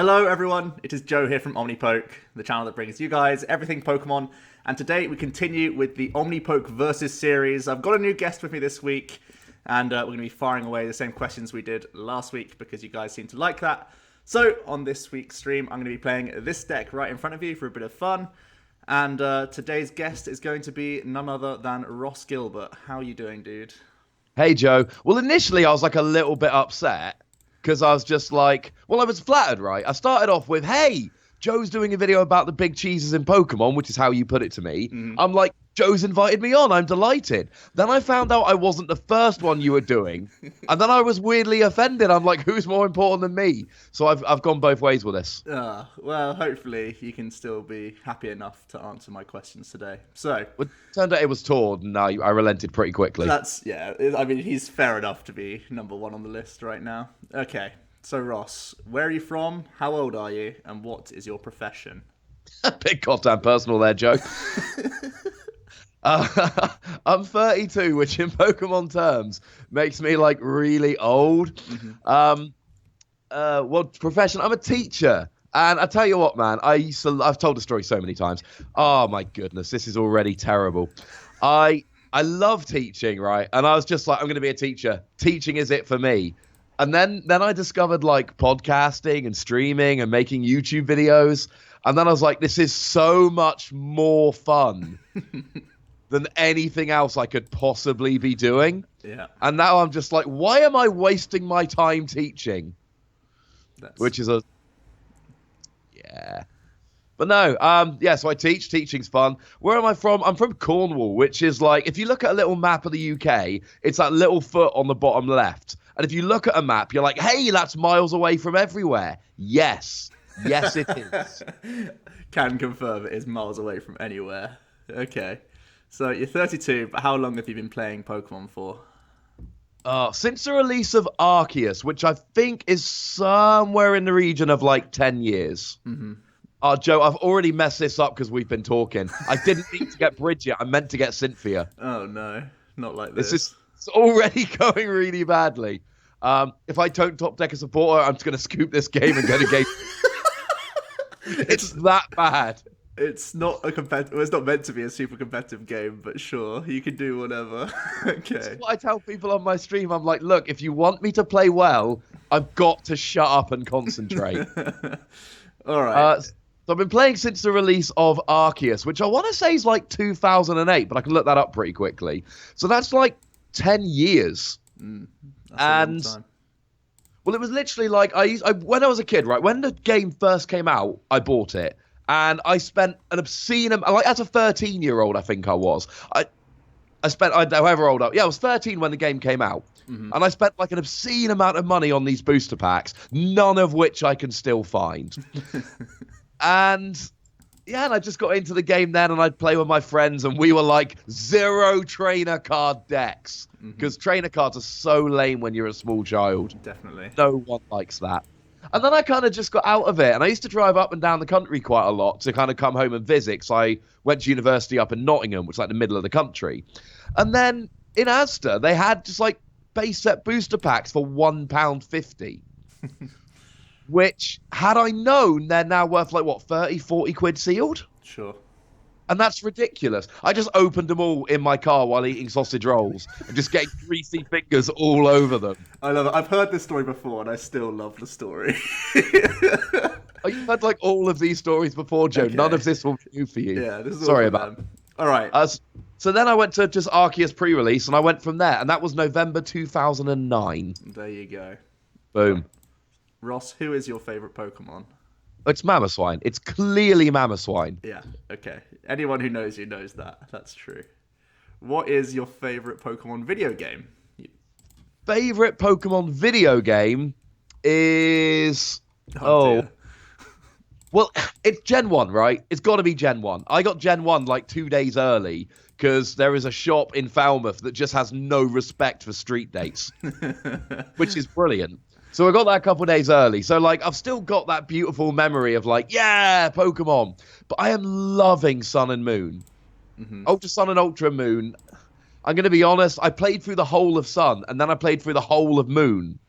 Hello everyone, it is Joe here from OmniPoke, the channel that brings you guys everything Pokemon, and today we continue with the OmniPoke Versus series. I've got a new guest with me this week, and we're going to be firing away the same questions we did last week because you guys seem to like that. So on this week's stream, I'm going to be playing this deck right in front of you for a bit of fun, and today's guest is going to be none other than Ross Gilbert. How are you doing, dude? Hey, Joe. Well, initially I was like a little bit upset because I was just like, well, I was flattered, right? I started off with, hey, Joe's doing a video about the big cheeses in Pokemon, which is how you put it to me. I'm like, Joe's invited me on. I'm delighted. Then I found out I wasn't the first one you were doing. And then I was weirdly offended. I'm like, who's more important than me? So I've gone both ways with this. Well, hopefully you can still be happy enough to answer my questions today. So, Well, it turned out it was Tord, and I relented pretty quickly. yeah, I mean, he's fair enough to be number one on the list right now. Okay, so Ross, where are you from? How old are you? And what is your profession? Big goddamn personal there, Joe. I'm 32, which in Pokemon terms makes me like really old. Well, profession, I'm a teacher. And I tell you what, man, I've told the story so many times. Oh my goodness, this is already terrible. I love teaching, right? And I was just like, I'm going to be a teacher. Teaching is it for me. And then I discovered like podcasting and streaming and making YouTube videos. And then I was like, this is so much more fun than anything else I could possibly be doing. Yeah. And now I'm just like, why am I wasting my time teaching? Which is a... Yeah. But no, yeah, so I teach. Teaching's fun. Where am I from? I'm from Cornwall, which is like, if you look at a little map of the UK, it's that little foot on the bottom left. And if you look at a map, you're like, hey, that's miles away from everywhere. Yes. Yes, it is. Can confirm it is miles away from anywhere. Okay. So you're 32, but how long have you been playing Pokemon for? Since the release of Arceus, which I think is somewhere in the region of like 10 years. Joe, I've already messed this up because we've been talking. I didn't mean to get Bridget. I meant to get Cynthia. Oh, no. Not like this. It's already going really badly. If I don't top deck a supporter, I'm just going to scoop this game and go to game. It's that bad. It's not a competitive. Well, it's not meant to be a super competitive game, but sure, you can do whatever. Okay. That's what I tell people on my stream. I'm like, look, if you want me to play well, I've got to shut up and concentrate. All right. So I've been playing since the release of Arceus, which I want to say is like 2008, but I can look that up pretty quickly. So that's like 10 years. That's a long time. Well, it was literally like when I was a kid, right? When the game first came out, I bought it. And I spent an obscene, like as a 13-year-old, I think I was. I spent, however old I was 13 when the game came out. And I spent like an obscene amount of money on these booster packs, none of which I can still find. And I just got into the game then, and I'd play with my friends, and we were like 0 trainer card decks. Because trainer cards are so lame when you're a small child. Definitely. No one likes that. And then I kind of just got out of it. And I used to drive up and down the country quite a lot to kind of come home and visit. So I went to university up in Nottingham, which is like the middle of the country. And then in Asda, they had just like base set booster packs for £1.50. Which, had I known, they're now worth like, what, 30, 40 quid sealed? Sure. And that's ridiculous. I just opened them all in my car while eating sausage rolls and just getting greasy fingers all over them. I love it. I've heard this story before, and I still love the story. Oh, you've had like all of these stories before, Joe. Okay. None of this will be new for you. Yeah, this is sorry about that. All right. So then I went to just Arceus pre-release, and I went from there, and that was November 2009. There you go. Boom. Ross, who is your favorite Pokemon? It's Mamoswine. It's clearly Mamoswine. Yeah, okay. Anyone who knows you knows that. That's true. What is your favorite Pokemon video game? Favorite Pokemon video game is... Oh. Well, it's Gen 1, right? It's got to be Gen 1. I got Gen 1 like 2 days early because there is a shop in Falmouth that just has no respect for street dates, which is brilliant. So I got that a couple of days early. So, like, I've still got that beautiful memory of, like, yeah, Pokemon. But I am loving Sun and Moon. Ultra Sun and Ultra Moon. I'm going to be honest. I played through the whole of Sun, and then I played through the whole of Moon.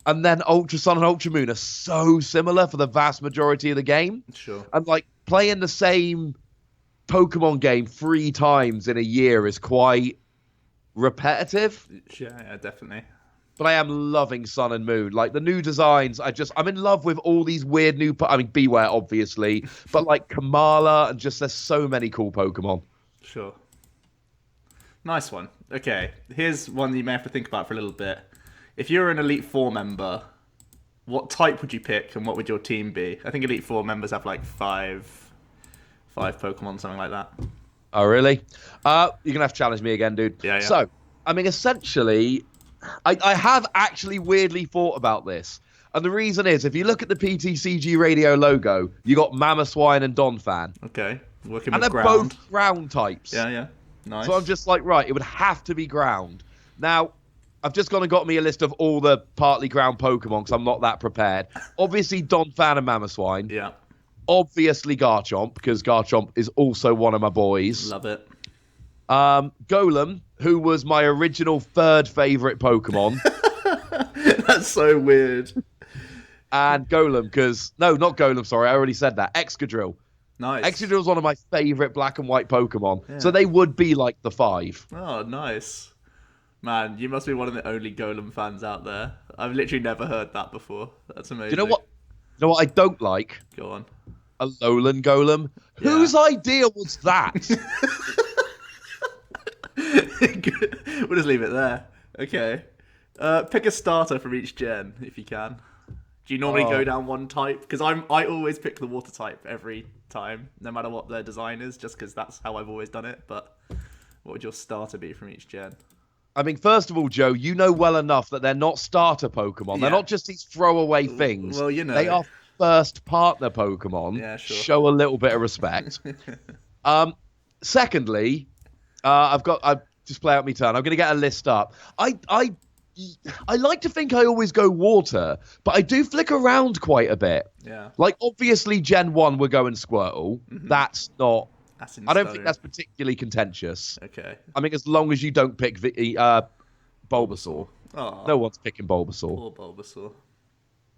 and then Ultra Sun and Ultra Moon are so similar for the vast majority of the game. Sure. And like playing the same Pokemon game 3 times in a year is quite repetitive. Yeah, definitely. But I am loving Sun and Moon. Like the new designs, I'm in love with all these weird new. I mean, Beware obviously, but like Kamala and just there's so many cool Pokemon. Sure. Nice one. Okay, here's one that you may have to think about for a little bit. If you're an Elite Four member, what type would you pick, and what would your team be? I think Elite Four members have like five Pokemon, something like that. Oh really? You're gonna have to challenge me again, dude. Yeah. So, I mean, essentially, I have actually weirdly thought about this. And the reason is, if you look at the PTCGRadio logo, you got Mamoswine and Donphan. Okay, working And with they're ground. both ground types. Yeah. Nice. So I'm just like, right, it would have to be ground. Now, I've just gone and got me a list of all the partly ground Pokemon because I'm not that prepared. Obviously, Donphan and Mamoswine. Yeah. Obviously, Garchomp, because Garchomp is also one of my boys. Love it. Golem, who was my original 3rd favourite Pokemon. That's so weird. And Golem, because... No, not Golem, sorry, I already said that. Excadrill. Nice. Excadrill's one of my favourite black and white Pokemon. Yeah. So they would be like the 5. Oh, nice. Man, you must be one of the only Golem fans out there. I've literally never heard that before. That's amazing. Do you know what? You know what I don't like? Go on. A Alolan Golem. Yeah. Whose idea was that? We'll just leave it there. Okay. Pick a starter from each gen, if you can. Do you normally go down one type? Because I always pick the water type every time, no matter what their design is, just because that's how I've always done it. But what would your starter be from each gen? I mean, first of all, Joe, you know well enough that they're not starter Pokemon. Yeah. They're not just these throwaway things. Well, you know. They are first partner Pokemon. Yeah, sure. Show a little bit of respect. Secondly, I've just play out my turn. I'm going to get a list up. I like to think I always go water, but I do flick around quite a bit. Yeah. Like, obviously, Gen 1, we're going Squirtle. Mm-hmm. That's not... That's in I don't stone. think that's particularly contentious. Okay. I mean, as long as you don't pick Bulbasaur. Oh, No one's picking Bulbasaur. poor Bulbasaur.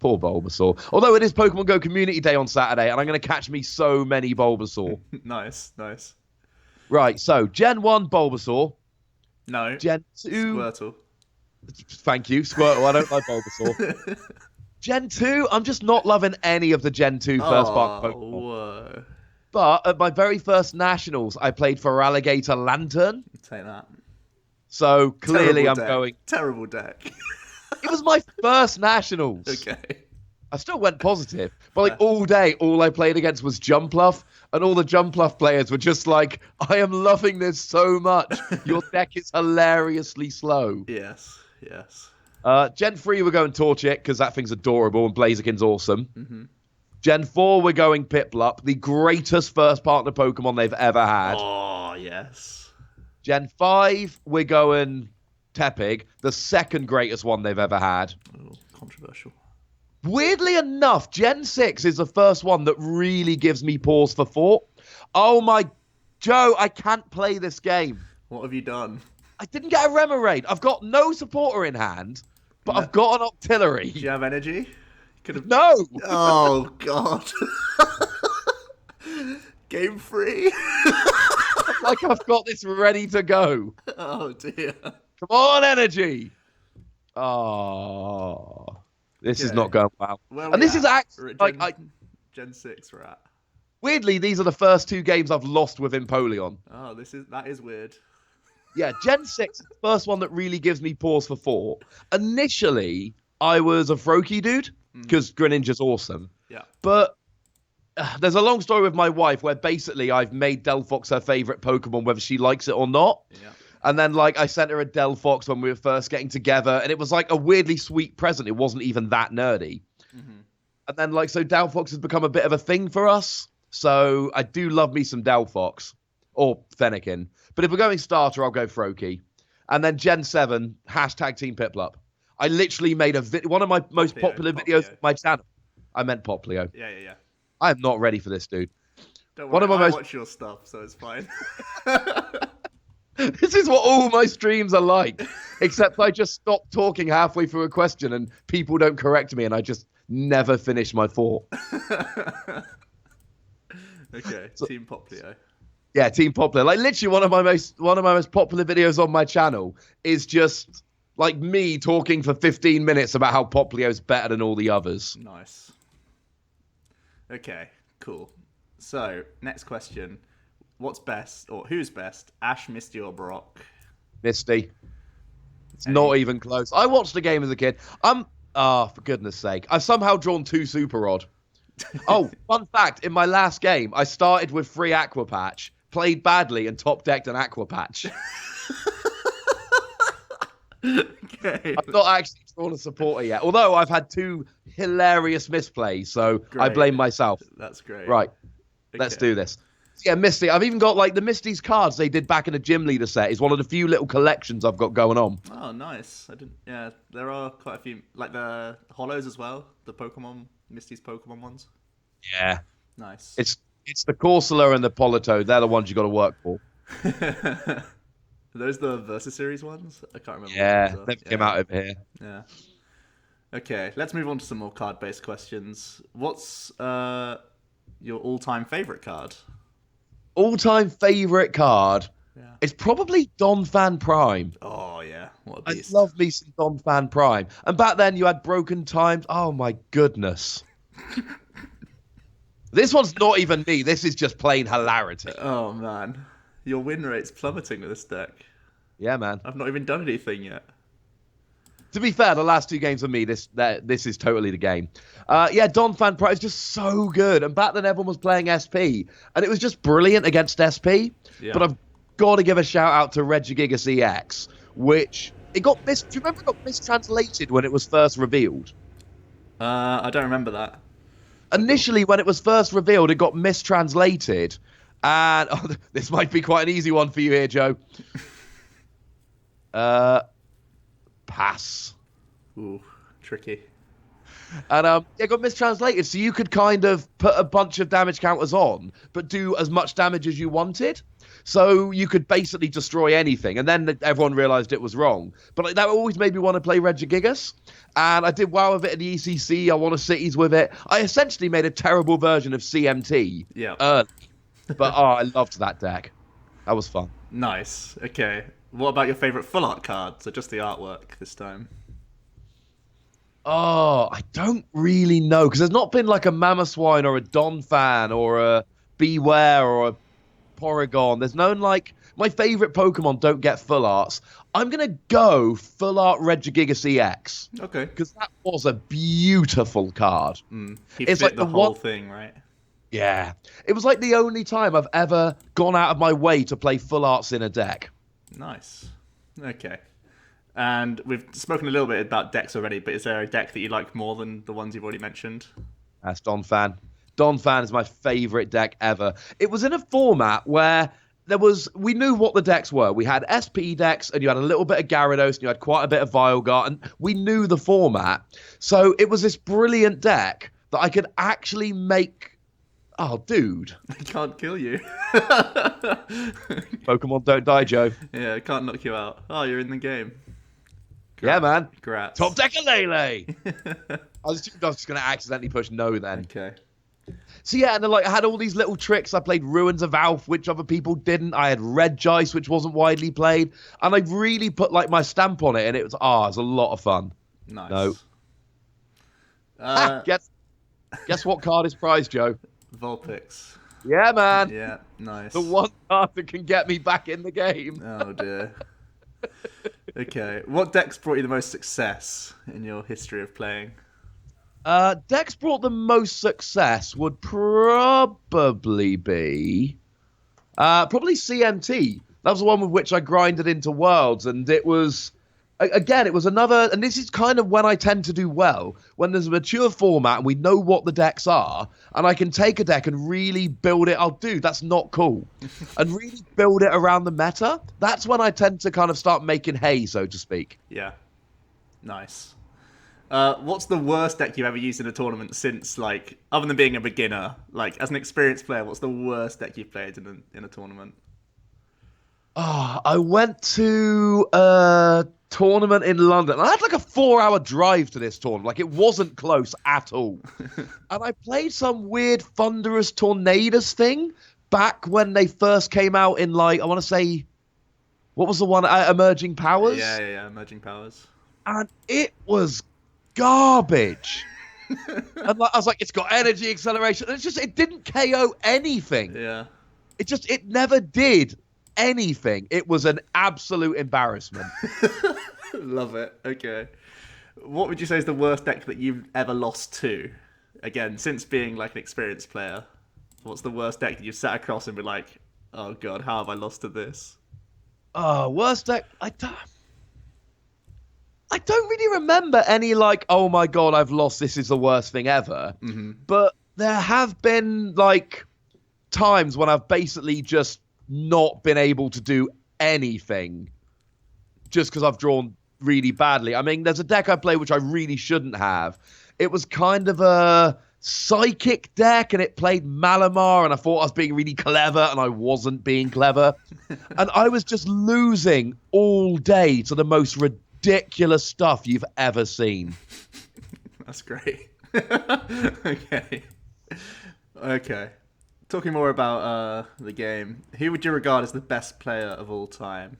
Poor Bulbasaur. Although it is Pokemon Go Community Day on Saturday, and I'm going to catch me so many Bulbasaur. Nice. Right, so Gen 1, Bulbasaur. No. Gen 2... Squirtle. Thank you, Squirtle. I don't like Bulbasaur. Gen 2, I'm just not loving any of the Gen 2 first part Pokemon. Whoa. But at my very first Nationals, I played for Alligator Lantern. Take that. So clearly I'm going... Terrible deck. It was my first Nationals. Okay. I still went positive. But like all day, all I played against was Jumpluff. And all the Jumpluff players were just like, I am loving this so much. Your deck is hilariously slow. Yes. Gen 3, we're going Torchic because that thing's adorable and Blaziken's awesome. Mm-hmm. Gen 4, we're going Piplup, the greatest first partner Pokemon they've ever had. Oh, yes. Gen 5, we're going Tepig, the second greatest one they've ever had. Oh, controversial. Weirdly enough, Gen 6 is the first one that really gives me pause for thought. Oh my... Joe, I can't play this game. What have you done? I didn't get a Remoraid. I've got no supporter in hand, but I've got an Octillery. Do you have energy? Could have... No! Oh, God. Game free. Like I've got this ready to go. Oh, dear. Come on, energy. Oh, this is Okay. not going well. Where are And we this at? is actually We're at like Gen 6 we're at. weirdly, these are the first 2 games I've lost with Empoleon. Oh, that is weird. Yeah, Gen 6 is the first one that really gives me pause for thought. Initially, I was a Froakie dude because Greninja's awesome. Yeah. But there's a long story with my wife where basically I've made Delphox her favorite Pokemon, whether she likes it or not. Yeah. And then, like, I sent her a Delphox when we were first getting together, and it was, like, a weirdly sweet present. It wasn't even that nerdy. Mm-hmm. And then, like, so Delphox has become a bit of a thing for us. So I do love me some Delphox. Or Fennekin. But if we're going starter, I'll go Froakie. And then Gen 7, # Team Piplup. I literally made one of my most popular videos on my channel. I meant Poplio. Yeah. I am not ready for this, dude. Don't One worry, of my I most- watch your stuff, so it's fine. This is what all my streams are like, except I just stop talking halfway through a question and people don't correct me and I just never finish my thought. Okay, Team Poplio. Yeah, Team Popular. Like literally one of my most popular videos on my channel is just like me talking for 15 minutes about how Poplio's better than all the others. Nice. Okay, cool. So, next question. What's best, or who's best, Ash, Misty, or Brock? Misty. It's not even close. I watched the game as a kid. For goodness sake. I've somehow drawn 2 Super Rod. Oh, fun fact. In my last game, I started with 3 Aqua Patch, played badly, and top decked an Aqua Patch. Okay. I've not actually drawn a supporter yet, although I've had 2 hilarious misplays, so Great. I blame myself. That's great. Right, Okay. let's do this. So yeah, Misty. I've even got like the Misty's cards they did back in the Gym Leader set is one of the few little collections I've got going on. Oh, nice. I didn't. Yeah, there are quite a few, like the Hollows as well. The Pokemon, Misty's Pokemon ones. Yeah. Nice. It's the Corsola and the Polito. They're the ones you got to work for. Are those the Versus Series ones? I can't remember. Yeah, they came out over here. Yeah. Okay, let's move on to some more card-based questions. What's your all-time favorite card? All-time favorite card. Yeah. It's probably Donphan Prime. Oh yeah, what a I beast! love me some Donphan Prime. And back then you had Broken Times. Oh my goodness. This one's not even me. This is just plain hilarity. Oh man, your win rate's plummeting with this deck. Yeah, man. I've not even done anything yet. To be fair, the last 2 games for me, this is totally the game. Yeah, Donphan Prime is just so good. And back then everyone was playing SP. And it was just brilliant against SP. Yeah. But I've got to give a shout out to Regigigas EX, which do you remember it got mistranslated when it was first revealed? I don't remember that. Initially, when it was first revealed, it got mistranslated. And this might be quite an easy one for you here, Joe. Pass. Ooh, tricky. And it got mistranslated, so you could kind of put a bunch of damage counters on, but do as much damage as you wanted. So you could basically destroy anything, and then everyone realized it was wrong. But like, that always made me want to play Regigigas, and I did well with it in the ECC. I won a cities with it. I essentially made a terrible version of CMT early, but I loved that deck. That was fun. Nice. Okay. What about your favorite full art card? So just the artwork this time. Oh, I don't really know, because there's not been like a Mamoswine or a Donphan or a Beware or a Porygon. There's no like my favorite Pokemon don't get full arts. I'm gonna go full art Regigigas EX. Okay. Because that was a beautiful card. He It's fit like the the whole one- thing, right? Yeah. It was like the only time I've ever gone out of my way to play full arts in a deck. Nice. Okay. And we've spoken a little bit about decks already, but is there a deck that you like more than the ones you've already mentioned? That's Donphan. Donphan is my favorite deck ever. It was in a format where we knew what the decks were. We had SP decks, and you had a little bit of Gyarados, and you had quite a bit of Vilegar, and we knew the format. So it was this brilliant deck that I could actually make. Oh, dude. I can't kill you. Pokemon don't die, Joe. Yeah, I can't knock you out. Oh, you're in the game. Yeah, man. Congrats. Top deck of Lele. I was just going to accidentally push no then. Okay. So yeah, and then like I had all these little tricks. I played Ruins of Alph, which other people didn't. I had Regice, which wasn't widely played, and I really put like my stamp on it, and it was a lot of fun. Nice. No. Guess what card is prized, Joe? Vulpix. Yeah, man. Yeah, nice. The one card that can get me back in the game. Oh dear. Okay, what decks brought you the most success in your history of playing? Decks brought the most success would probably be probably CMT. That was the one with which I grinded into Worlds, and it was again, it was another, and this is kind of when I tend to do well, when there's a mature format and we know what the decks are, and I can take a deck and really build it. Oh, dude, that's not cool. And really build it around the meta. That's when I tend to kind of start making hay, so to speak. Yeah. Nice. What's the worst deck you've ever used in a tournament since, like, other than being a beginner, like, as an experienced player, what's the worst deck you've played in a tournament? I went to a tournament in London. I had like a 4-hour drive to this tournament. Like, it wasn't close at all. And I played some weird Thunderous Tornadoes thing back when they first came out in, like, I want to say, what was the one? Emerging Powers? Yeah, Emerging Powers. And it was garbage. And like, I was like, it's got energy acceleration. And it didn't KO anything. Yeah. It never did anything. It was an absolute embarrassment. Love it. Okay. What would you say is the worst deck that you've ever lost to? Again, since being like an experienced player, what's the worst deck that you've sat across and been like, oh god, how have I lost to this? Worst deck. I don't really remember any like, oh my god, I've lost. This is the worst thing ever. Mm-hmm. But there have been like times when I've basically just not been able to do anything just because I've drawn really badly. I mean, there's a deck I play which I really shouldn't have. It was kind of a psychic deck and it played Malamar and I thought I was being really clever and I wasn't being clever. And I was just losing all day to the most ridiculous stuff you've ever seen. That's great. Okay. Talking more about the game, who would you regard as the best player of all time?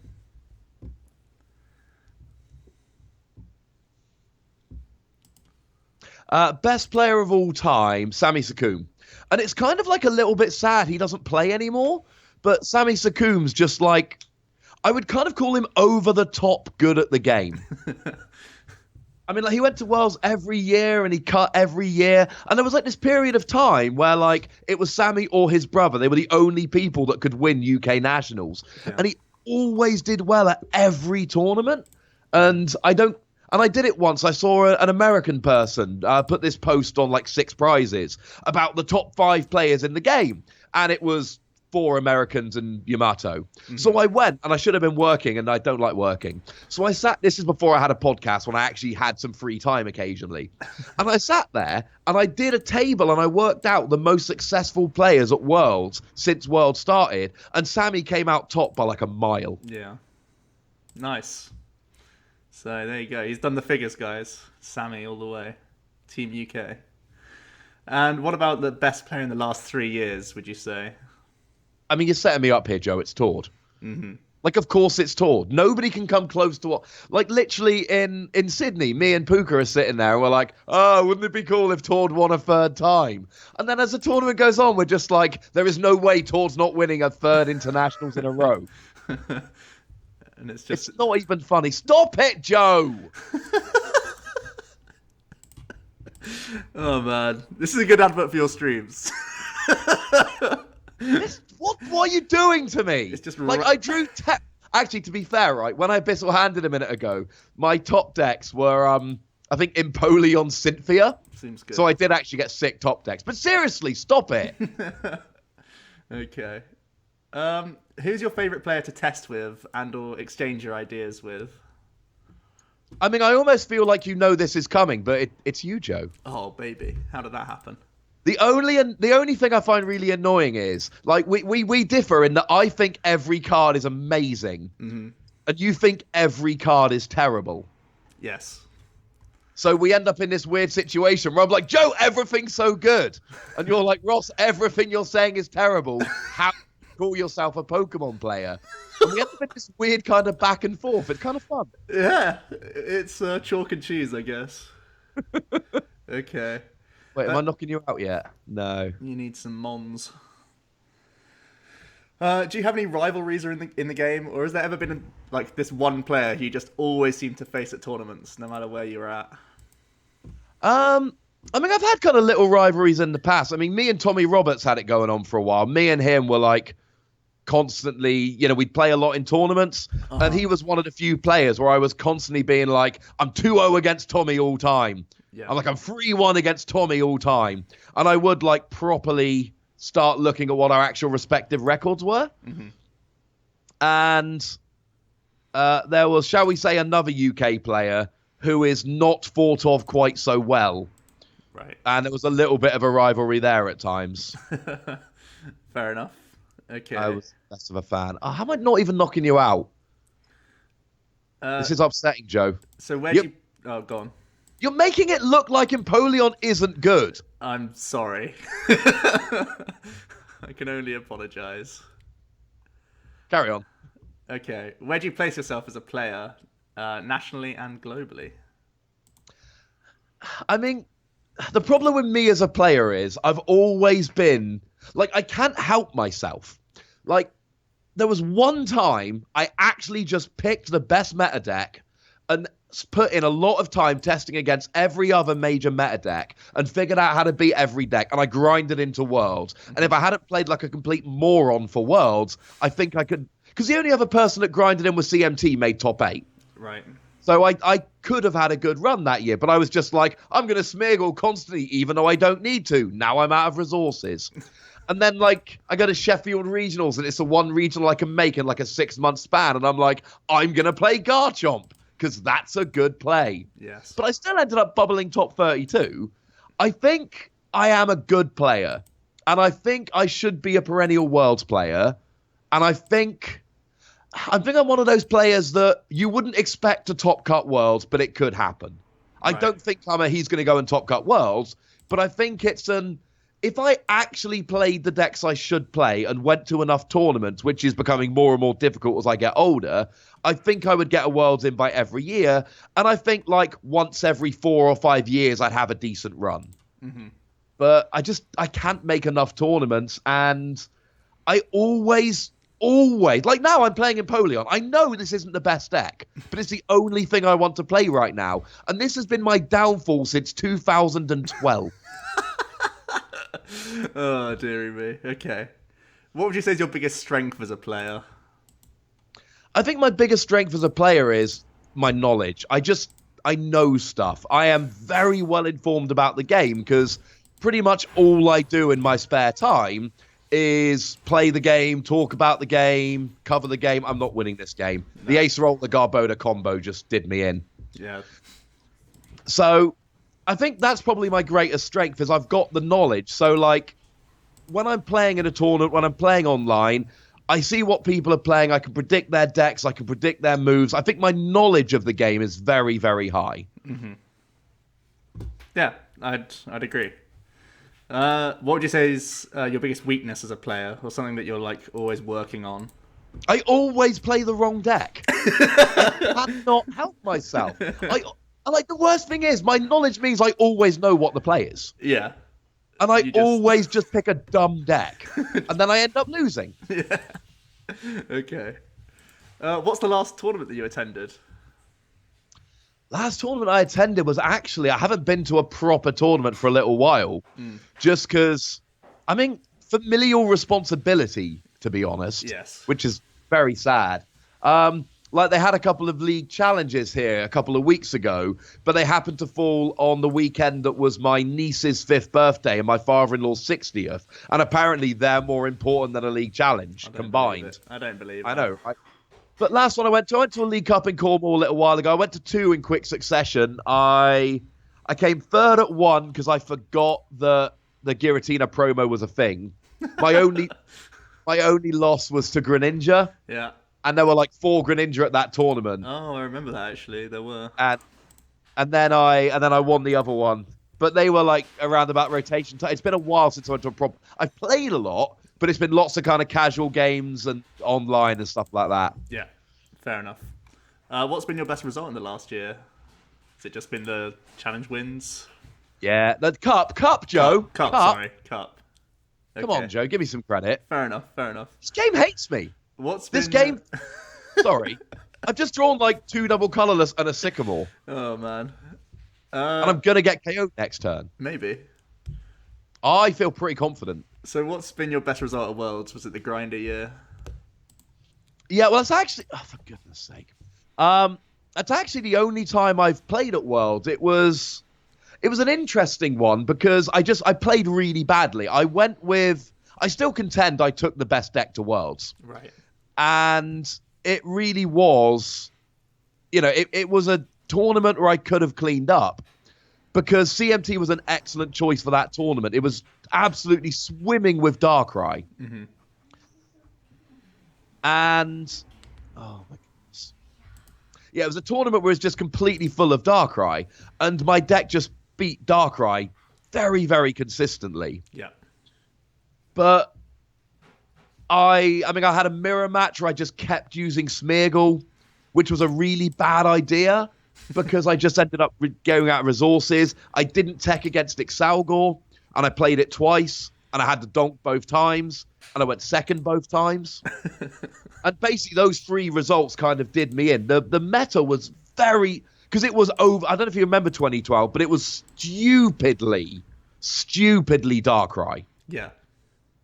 Best player of all time, Sami Sakoum. And it's kind of like a little bit sad he doesn't play anymore. But Sami Sakoum's just like, I would kind of call him over the top good at the game. I mean, like, he went to Worlds every year and he cut every year. And there was like this period of time where like it was Sammy or his brother. They were the only people that could win UK nationals. Yeah. And he always did well at every tournament. And I did it once. I saw an American person put this post on like 6 prizes about the top 5 players in the game. And it was 4 Americans and Yamato. Mm-hmm. So I went, and I should have been working, and I don't like working. So I sat, this is before I had a podcast, when I actually had some free time occasionally. And I sat there, and I did a table, and I worked out the most successful players at Worlds since Worlds started, and Sammy came out top by like a mile. Yeah. Nice. So there you go. He's done the figures, guys. Sammy all the way. Team UK. And what about the best player in the last 3 years, would you say? I mean, you're setting me up here, Joe. It's Tord. Mm-hmm. Like, of course it's Tord. Nobody can come close to what... Like, literally in Sydney, me and Puka are sitting there and we're like, oh, wouldn't it be cool if Tord won a 3rd time? And then as the tournament goes on, we're just like, there is no way Tord's not winning a 3rd internationals in a row. And it's not even funny. Stop it, Joe! Oh, man. This is a good advert for your streams. What are you doing to me? It's just like I drew. Actually, to be fair, right, when I Bissell handed a minute ago, my top decks were I think Empoleon Cynthia. Seems good. So I did actually get sick top decks. But seriously, stop it. Okay. Who's your favorite player to test with and/or exchange your ideas with? I mean, I almost feel like you know this is coming, but it's you, Joe. Oh, baby, how did that happen? The only thing I find really annoying is, like, we differ in that I think every card is amazing, mm-hmm. and you think every card is terrible. Yes. So we end up in this weird situation where I'm like, Joe, everything's so good. And you're like, Ross, everything you're saying is terrible. How call yourself a Pokemon player? And we end up in this weird kind of back and forth. It's kind of fun. Yeah, it's chalk and cheese, I guess. Okay. Wait, am I knocking you out yet? No. You need some mons. Do you have any rivalries in the game, or has there ever been like this one player who you just always seem to face at tournaments, no matter where you're at? I mean, I've had kind of little rivalries in the past. I mean, me and Tommy Roberts had it going on for a while. Me and him were like constantly, you know, we'd play a lot in tournaments, and he was one of the few players where I was constantly being like, I'm 2-0 against Tommy all time. Yeah. I'm 3-1 against Tommy all time. And I would like properly start looking at what our actual respective records were. Mm-hmm. And there was, shall we say, another UK player who is not thought of quite so well. Right. And there was a little bit of a rivalry there at times. Fair enough. Okay. I was less of a fan. Oh, how am I not even knocking you out? This is upsetting, Joe. So where Yep. do you... Oh, go on. You're making it look like Empoleon isn't good. I'm sorry. I can only apologize. Carry on. Okay. Where do you place yourself as a player, nationally and globally? I mean, the problem with me as a player is I've always been like, I can't help myself. Like, there was one time I actually just picked the best meta deck and put in a lot of time testing against every other major meta deck and figured out how to beat every deck, and I grinded into Worlds. And if I hadn't played like a complete moron for Worlds, I think I could... Because the only other person that grinded in was CMT, made top 8. Right. So I could have had a good run that year, but I was just like, I'm going to smiggle constantly, even though I don't need to. Now I'm out of resources. And then, like, I go to Sheffield Regionals, and it's the one regional I can make in, like, a 6-month span. And I'm like, I'm going to play Garchomp, because that's a good play. Yes. But I still ended up bubbling top 32. I think I am a good player. And I think I should be a perennial Worlds player. And I think I'm one of those players that you wouldn't expect to top cut Worlds, but it could happen. I Right. don't think he's going to go and top cut Worlds, but I think if I actually played the decks I should play and went to enough tournaments, which is becoming more and more difficult as I get older, I think I would get a Worlds in by every year. And I think like once every 4 or 5 years, I'd have a decent run. Mm-hmm. But I can't make enough tournaments. And I always, like now I'm playing Empoleon. I know this isn't the best deck, but it's the only thing I want to play right now. And this has been my downfall since 2012. Oh, dearie me. Okay. What would you say is your biggest strength as a player? I think my biggest strength as a player is my knowledge. I know stuff. I am very well informed about the game because pretty much all I do in my spare time is play the game, talk about the game, cover the game. I'm not winning this game. No. The Ace Roll, the Garbodor combo just did me in. Yeah. So I think that's probably my greatest strength is I've got the knowledge. So like when I'm playing in a tournament, when I'm playing online, I see what people are playing. I can predict their decks. I can predict their moves. I think my knowledge of the game is very, very high. Mm-hmm. Yeah, I'd agree. What would you say is your biggest weakness as a player, or something that you're like always working on? I always play the wrong deck. I cannot help myself. I like the worst thing is my knowledge means I always know what the play is. Yeah. And I always just pick a dumb deck. And then I end up losing. Yeah. Okay. What's the last tournament that you attended? Last tournament I attended was actually, I haven't been to a proper tournament for a little while. Just because, I mean, familial responsibility, to be honest. Yes. Which is very sad. Like they had a couple of league challenges here a couple of weeks ago, but they happened to fall on the weekend that was my niece's 5th birthday and my father-in-law's 60th. And apparently they're more important than a league challenge combined. I don't believe it. I know, right? But last one I went to a League Cup in Cornwall a little while ago. I went to 2 in quick succession. I came 3rd at 1 because I forgot that the Giratina promo was a thing. My only loss was to Greninja. Yeah. And there were like 4 Greninja at that tournament. Oh, I remember that actually. There were. And then I won the other one. But they were like around about rotation time. It's been a while since I went to a proper. I've played a lot, but it's been lots of kind of casual games and online and stuff like that. Yeah, fair enough. What's been your best result in the last year? Has it just been the challenge wins? Yeah, the cup, Joe. Cup. Sorry, cup. Come on, Joe, give me some credit. Fair enough. This game hates me. This game? Sorry. I've just drawn like 2 double colorless and a Sycamore. Oh, man. And I'm going to get KO'd next turn. Maybe. I feel pretty confident. So what's been your best result at Worlds? Was it the grinder year? Yeah, well, it's actually... Oh, for goodness sake. That's actually the only time I've played at Worlds. It was an interesting one because I played really badly. I still contend I took the best deck to Worlds. Right. And it really was, it was a tournament where I could have cleaned up because CMT was an excellent choice for that tournament. It was absolutely swimming with Darkrai. Mm-hmm. And oh my goodness. Yeah, it was a tournament where it's just completely full of Darkrai, and my deck just beat Darkrai very, very consistently. Yeah. But I had a mirror match where I just kept using Smeargle, which was a really bad idea because I just ended up going out of resources. I didn't tech against Exalgor, and I played it twice, and I had to donk both times, and I went second both times. And basically those 3 results kind of did me in. The meta was very... Because it was over... I don't know if you remember 2012, but it was stupidly Darkrai. Yeah.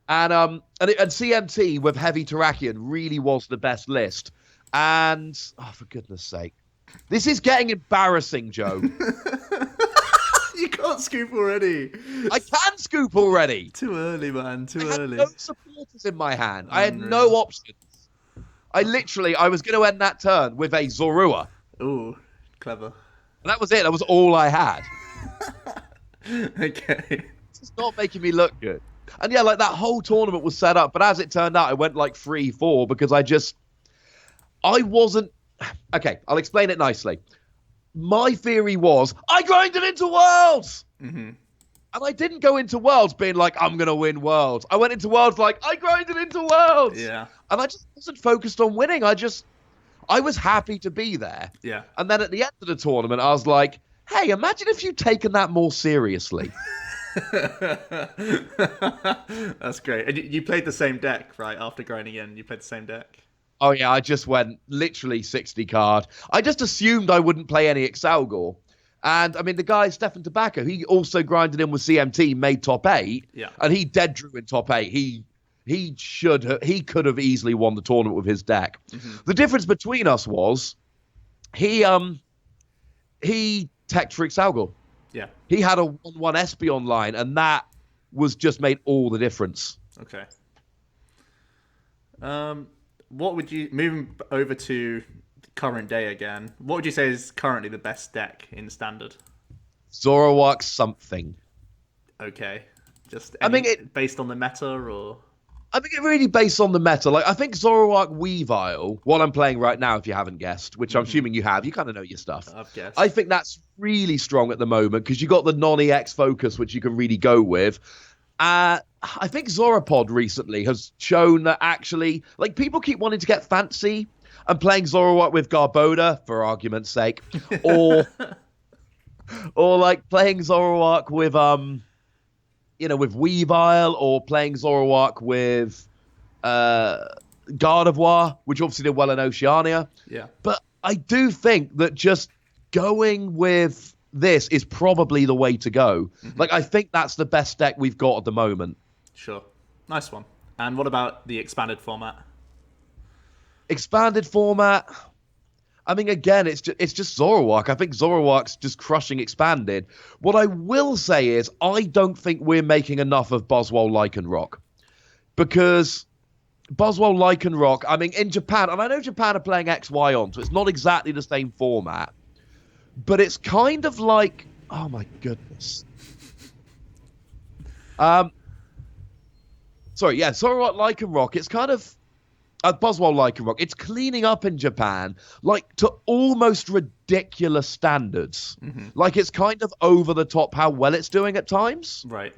And CMT with Heavy Terrakion really was the best list. And, oh, for goodness sake. This is getting embarrassing, Joe. You can't scoop already. I can scoop already. Too early, man. Too I early. had no supporters in my hand. I had no options. I was going to end that turn with a Zorua. Ooh, clever. And that was it. That was all I had. Okay. It's not making me look good. And yeah, like that whole tournament was set up, but as it turned out, I went like 3-4 because I wasn't... Okay, I'll explain it nicely. My theory was, I grinded into Worlds! Mm-hmm. And I didn't go into Worlds being like, I'm going to win Worlds. I went into Worlds like, I grinded into Worlds! Yeah. And I just wasn't focused on winning. I was happy to be there. Yeah. And then at the end of the tournament, I was like, hey, imagine if you'd taken that more seriously. That's great. And you played the same deck, right? After grinding in, you played the same deck? Oh, yeah, I just went literally 60 card. I just assumed I wouldn't play any Exalgor. And, I mean, the guy, Stefan Tobacco, he also grinded in with CMT, made top 8. Yeah. And he dead drew in top 8. He could have easily won the tournament with his deck. Mm-hmm. The difference between us was he teched for Exalgor. Yeah. He had a 1-1 Espeon line, and that was just made all the difference. Okay. What would you, moving over to current day again, what would you say is currently the best deck in Standard? Zoroark something. Okay. Just based on the meta, or? I think it really based on the meta. Like, I think Zoroark Weavile, what I'm playing right now, if you haven't guessed, which I'm assuming you have, you kind of know your stuff. I've guessed. I think that's really strong at the moment because you got the non-EX focus, which you can really go with. I think Zoropod recently has shown that actually, like, people keep wanting to get fancy and playing Zoroark with Garbodor, for argument's sake, or like playing Zoroark with with Weavile, or playing Zoroark with Gardevoir, which obviously did well in Oceania. Yeah. But I do think that just going with this is probably the way to go. Mm-hmm. Like, I think that's the best deck we've got at the moment. Sure. Nice one. And what about the expanded format? Expanded format... I mean, again, it's just Zoroark. I think Zoroark's just crushing expanded. What I will say is I don't think we're making enough of Buzzwole Lycanroc. Because Buzzwole Lycanroc, I mean, in Japan, and I know Japan are playing XY on, so it's not exactly the same format. But it's kind of like... Oh, my goodness. Zoroark Lycanroc, it's kind of... Buzzwole Lycanroc, it's cleaning up in Japan, like, to almost ridiculous standards. Mm-hmm. Like, it's kind of over the top how well it's doing at times. Right.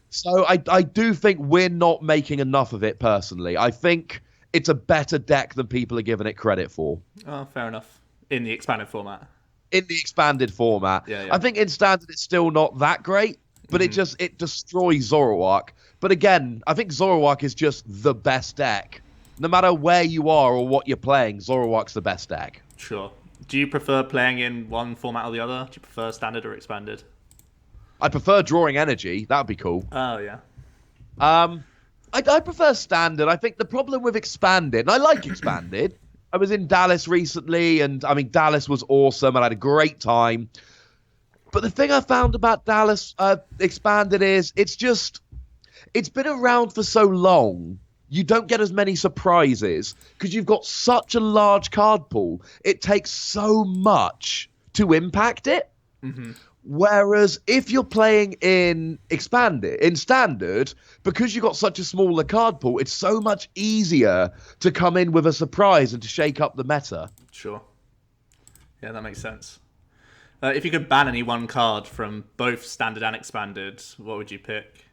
So I do think we're not making enough of it, personally. I think it's a better deck than people are giving it credit for. Oh, fair enough. In the expanded format. In the expanded format. Yeah. I think in standard it's still not that great, but it destroys Zoroark. But again, I think Zoroark is just the best deck. No matter where you are or what you're playing, Zoroark's the best deck. Sure. Do you prefer playing in one format or the other? Do you prefer standard or expanded? I prefer drawing energy. That would be cool. Oh, yeah. I prefer standard. I think the problem with expanded, and I like expanded. I was in Dallas recently, and I mean, Dallas was awesome, and I had a great time. But the thing I found about Dallas expanded is it's been around for so long. You don't get as many surprises because you've got such a large card pool. It takes so much to impact it. Mm-hmm. Whereas if you're playing in standard, because you've got such a smaller card pool, it's so much easier to come in with a surprise and to shake up the meta. Sure. Yeah, that makes sense. If you could ban any one card from both standard and expanded, what would you pick?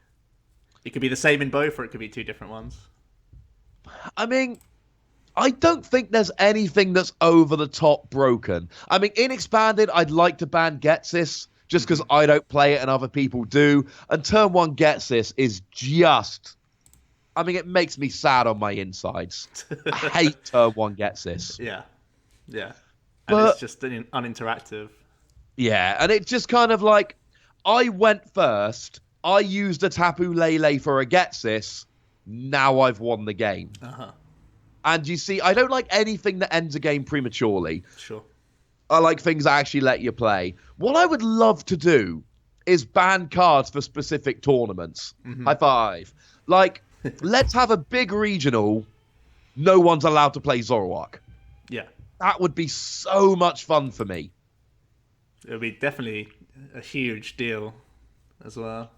It could be the same in both, or it could be two different ones. I mean, I don't think there's anything that's over the top broken. I mean, in expanded, I'd like to ban Getsis, just because I don't play it and other people do. And turn 1 Getsis is just... I mean, it makes me sad on my insides. I hate turn 1 Getsis. Yeah. And But, it's just uninteractive. Yeah, and it's just kind of like, I went first, I used a Tapu Lele for a Getsis, now I've won the game. Uh-huh. And you see, I don't like anything that ends a game prematurely. Sure. I like things that actually let you play. What I would love to do is ban cards for specific tournaments. Mm-hmm. High five. Like, let's have a big regional, no one's allowed to play Zoroark. Yeah. That would be so much fun for me. It would be definitely a huge deal as well.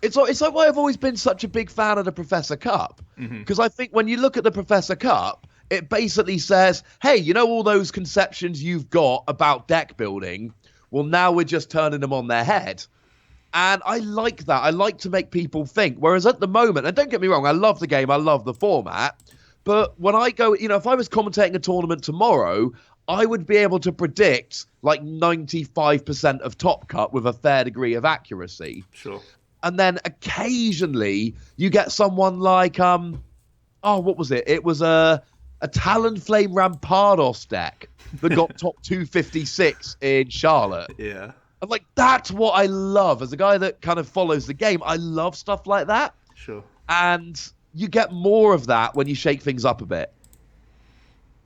It's like why I've always been such a big fan of the Professor Cup. Because I think when you look at the Professor Cup, it basically says, hey, you know all those conceptions you've got about deck building? Well, now we're just turning them on their head. And I like that. I like to make people think. Whereas at the moment, and don't get me wrong, I love the game, I love the format. But when I go, if I was commentating a tournament tomorrow, I would be able to predict like 95% of Top Cut with a fair degree of accuracy. Sure. And then occasionally you get someone like, what was it? It was a Talonflame Rampardos deck that got top 256 in Charlotte. Yeah. I'm like, that's what I love. As a guy that kind of follows the game, I love stuff like that. Sure. And you get more of that when you shake things up a bit.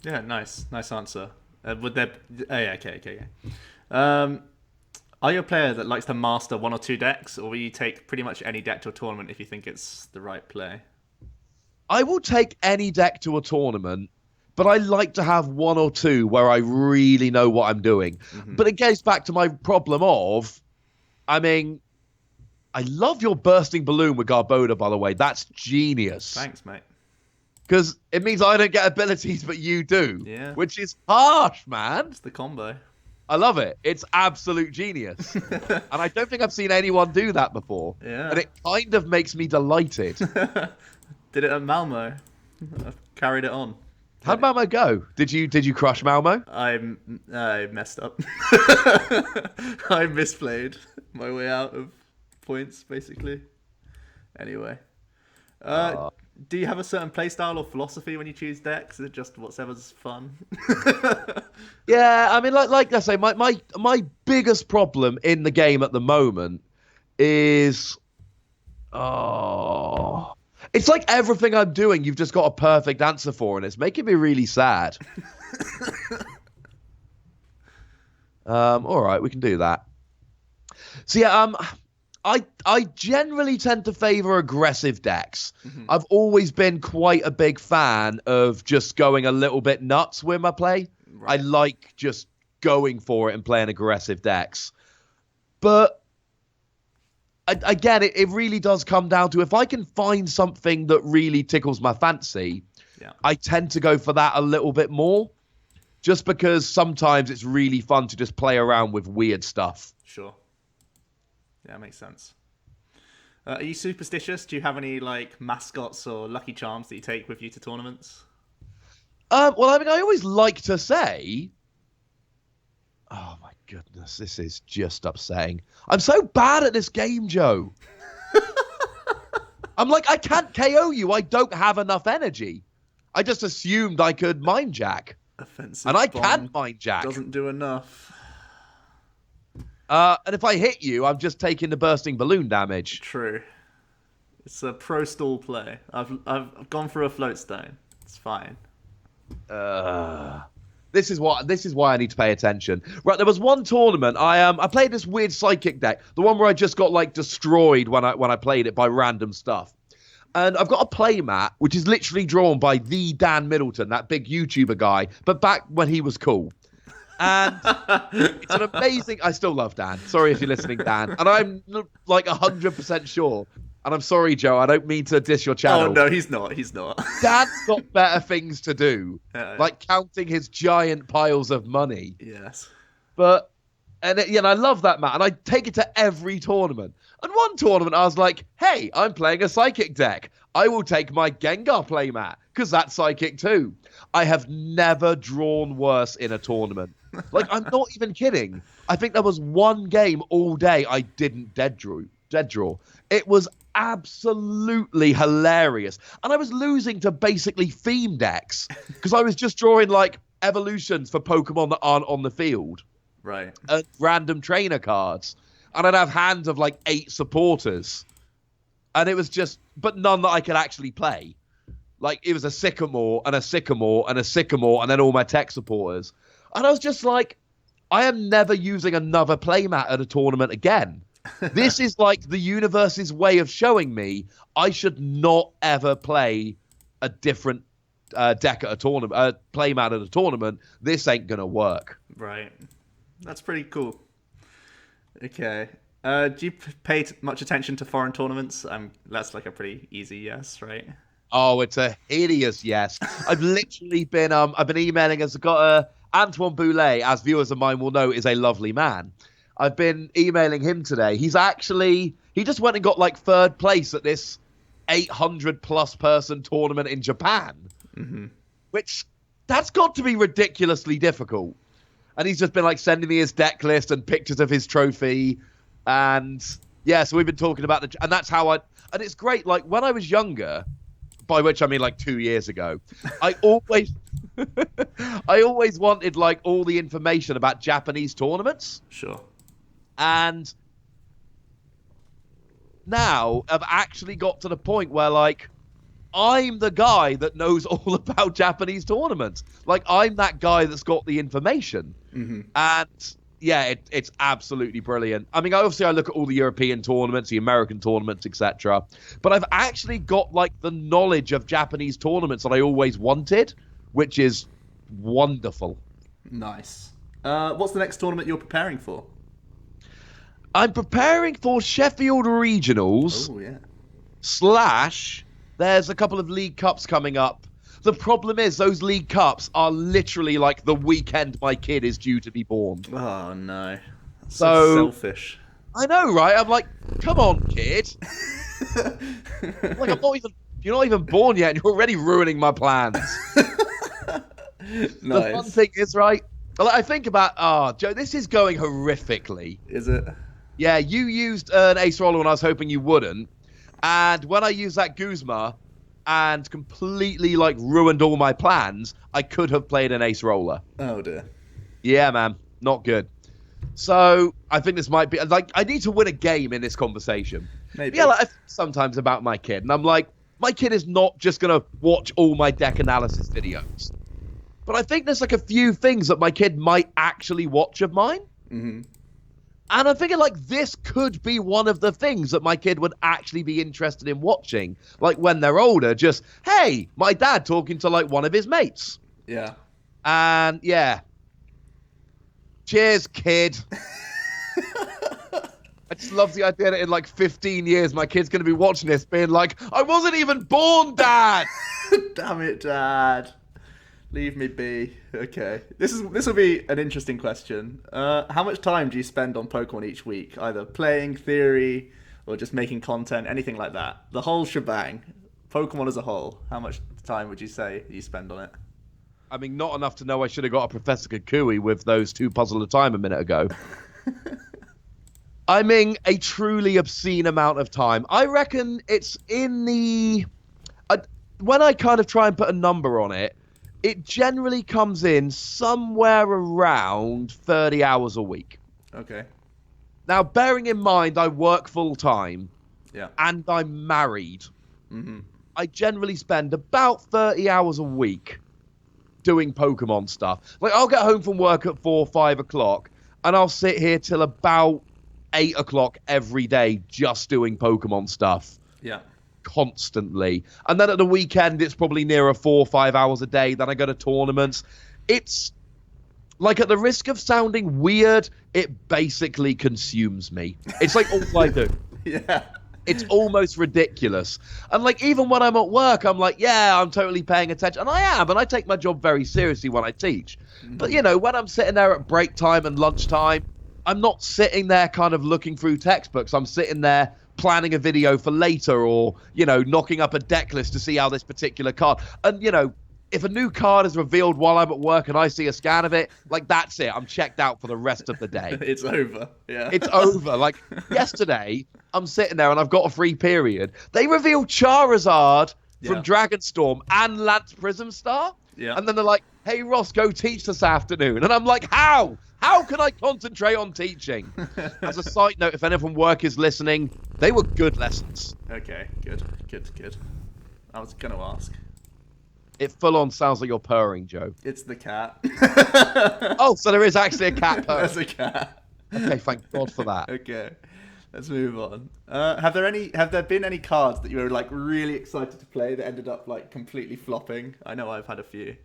Yeah, nice answer. Would there? Oh, yeah, okay. Are you a player that likes to master one or two decks, or will you take pretty much any deck to a tournament if you think it's the right play? I will take any deck to a tournament, but I like to have one or two where I really know what I'm doing. Mm-hmm. But it goes back to my problem of, I mean, I love your bursting balloon with Garboda, by the way. That's genius. Thanks, mate. Because it means I don't get abilities, but you do. Yeah. Which is harsh, man. It's the combo. I love it. It's absolute genius. And I don't think I've seen anyone do that before. Yeah. And it kind of makes me delighted. Did it at Malmo. I've carried it on. How'd Malmo go? Did you crush Malmo? I messed up. I misplayed my way out of points, basically. Anyway. Do you have a certain playstyle or philosophy when you choose decks? Is it just whatever's fun? Yeah, I mean, like I say, my biggest problem in the game at the moment is, it's like everything I'm doing, you've just got a perfect answer for, and it's making me really sad. All right, we can do that. So yeah, I generally tend to favor aggressive decks. Mm-hmm. I've always been quite a big fan of just going a little bit nuts with my play. Right. I like just going for it and playing aggressive decks. But again, it really does come down to if I can find something that really tickles my fancy, I tend to go for that a little bit more. Just because sometimes it's really fun to just play around with weird stuff. Sure. Yeah, makes sense. Are you superstitious? Do you have any like mascots or lucky charms that you take with you to tournaments? Well, I mean, I always like to say... Oh, my goodness, this is just upsetting. I'm so bad at this game, Joe. I'm like, I can't KO you. I don't have enough energy. I just assumed I could Mind Jack. Offensive and I can't Mind Jack. Doesn't do enough. And if I hit you, I'm just taking the bursting balloon damage. True. It's a pro stall play. I've gone for a float stone. It's fine. This is why I need to pay attention. Right, there was one tournament. I played this weird psychic deck, the one where I just got like destroyed when I played it by random stuff. And I've got a play mat, which is literally drawn by the Dan Middleton, that big YouTuber guy, but back when he was cool. And it's an amazing... I still love Dan. Sorry if you're listening, Dan. And I'm like 100% sure. And I'm sorry, Joe. I don't mean to diss your channel. Oh, no, he's not. He's not. Dan's got better things to do. Like counting his giant piles of money. Yes. But... And I love that, Matt. And I take it to every tournament. And one tournament, I was like, hey, I'm playing a Psychic deck. I will take my Gengar playmat, because that's Psychic too. I have never drawn worse in a tournament. Like, I'm not even kidding. I think there was one game all day I didn't dead draw. It was absolutely hilarious. And I was losing to basically theme decks, because I was just drawing, like, evolutions for Pokemon that aren't on the field. Right. Random trainer cards. And I'd have hands of like 8 supporters. And it was just, but none that I could actually play. Like, it was a Sycamore and a Sycamore and a Sycamore and then all my tech supporters. And I was just like, I am never using another playmat at a tournament again. This is like the universe's way of showing me I should not ever play a different deck at a tournament, playmat at a tournament. This ain't going to work. Right. That's pretty cool. Okay. Do you pay much attention to foreign tournaments? That's like a pretty easy yes, right? Oh, it's a hideous yes. I've literally been I've been emailing us. I've got Antoine Boulet, as viewers of mine will know, is a lovely man. I've been emailing him today. He just went and got like 3rd place at this 800 plus person tournament in Japan, which that's got to be ridiculously difficult. And he's just been like sending me his deck list and pictures of his trophy. And yeah, so we've been talking about and that's how and it's great. Like when I was younger, by which I mean like 2 years ago, I always wanted like all the information about Japanese tournaments. Sure. And now I've actually got to the point where like, I'm the guy that knows all about Japanese tournaments. Like, I'm that guy that's got the information. And, yeah, it's absolutely brilliant. I mean, obviously, I look at all the European tournaments, the American tournaments, etc. But I've actually got, like, the knowledge of Japanese tournaments that I always wanted, which is wonderful. Nice. What's the next tournament you're preparing for? I'm preparing for Sheffield Regionals. Oh, yeah. / there's a couple of League Cups coming up. The problem is those League Cups are literally like the weekend my kid is due to be born. Oh, no. That's so selfish. I know, right? I'm like, come on, kid. Like, you're not even born yet and you're already ruining my plans. Nice. The fun thing is, right, I think about, Joe, this is going horrifically. Is it? Yeah, you used an Ace Roller when I was hoping you wouldn't. And when I used that Guzma and completely, like, ruined all my plans, I could have played an Ace Roller. Oh, dear. Yeah, man. Not good. So, I think this might be... Like, I need to win a game in this conversation. Maybe. Yeah, like, sometimes about my kid. And I'm like, my kid is not just going to watch all my deck analysis videos. But I think there's, like, a few things that my kid might actually watch of mine. Mm-hmm. And I'm thinking, like, this could be one of the things that my kid would actually be interested in watching. Like, when they're older, just, hey, my dad talking to, like, one of his mates. Yeah. And, yeah. Cheers, kid. I just love the idea that in, like, 15 years, my kid's going to be watching this being like, I wasn't even born, Dad! Damn it, Dad. Leave me be. Okay. This will be an interesting question. How much time do you spend on Pokemon each week? Either playing, theory, or just making content, anything like that? The whole shebang. Pokemon as a whole. How much time would you say you spend on it? I mean, not enough to know I should have got a Professor Kukui with those 2 puzzles at a time a minute ago. I mean, a truly obscene amount of time. I reckon it's in the... when I kind of try and put a number on it, it generally comes in somewhere around 30 hours a week. Okay. Now, bearing in mind I work full-time, yeah, and I'm married, mm-hmm. I generally spend about 30 hours a week doing Pokemon stuff. Like, I'll get home from work at 4 or 5 o'clock, and I'll sit here till about 8 o'clock every day just doing Pokemon stuff. Yeah. Constantly. And then at the weekend, it's probably nearer 4 or 5 hours a day. Then I go to tournaments. Like, at the risk of sounding weird, it basically consumes me. It's like all I do. Yeah. It's almost ridiculous. And like, even when I'm at work, I'm like, yeah, I'm totally paying attention. And I am. And I take my job very seriously when I teach. But, you know, when I'm sitting there at break time and lunchtime, I'm not sitting there kind of looking through textbooks. I'm sitting there planning a video for later, or, you know, knocking up a deck list to see how this particular card. And, you know, if a new card is revealed while I'm at work and I see a scan of it, like, that's it. I'm checked out for the rest of the day. It's over. Yeah. It's over. Like, yesterday, I'm sitting there and I've got a free period. They reveal Charizard from Dragonstorm and Lance Prismstar. Yeah. And then they're like, hey, Ross, go teach this afternoon. And I'm like, how? How can I concentrate on teaching? As a side note, if anyone from work is listening, they were good lessons. Okay, good. I was going to ask. It full on sounds like you're purring, Joe. It's the cat. Oh, so there is actually a cat purring. There's a cat. Okay, thank God for that. Okay, let's move on. Have there been any cards that you were like really excited to play that ended up like completely flopping? I know I've had a few.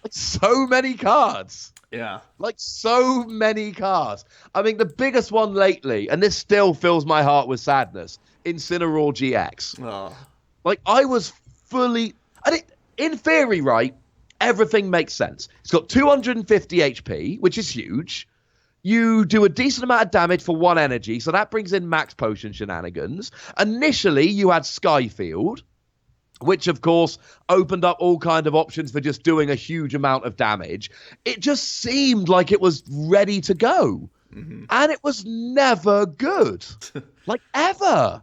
Like, so many cards. Yeah. Like, so many cards. I mean, the biggest one lately, and this still fills my heart with sadness, Incineroar GX. Oh. Like, I was fully... And in theory, right, everything makes sense. It's got 250 HP, which is huge. You do a decent amount of damage for 1 energy, so that brings in max potion shenanigans. Initially, you had Skyfield, which, of course, opened up all kind of options for just doing a huge amount of damage. It just seemed like it was ready to go. Mm-hmm. And it was never good. Like, ever.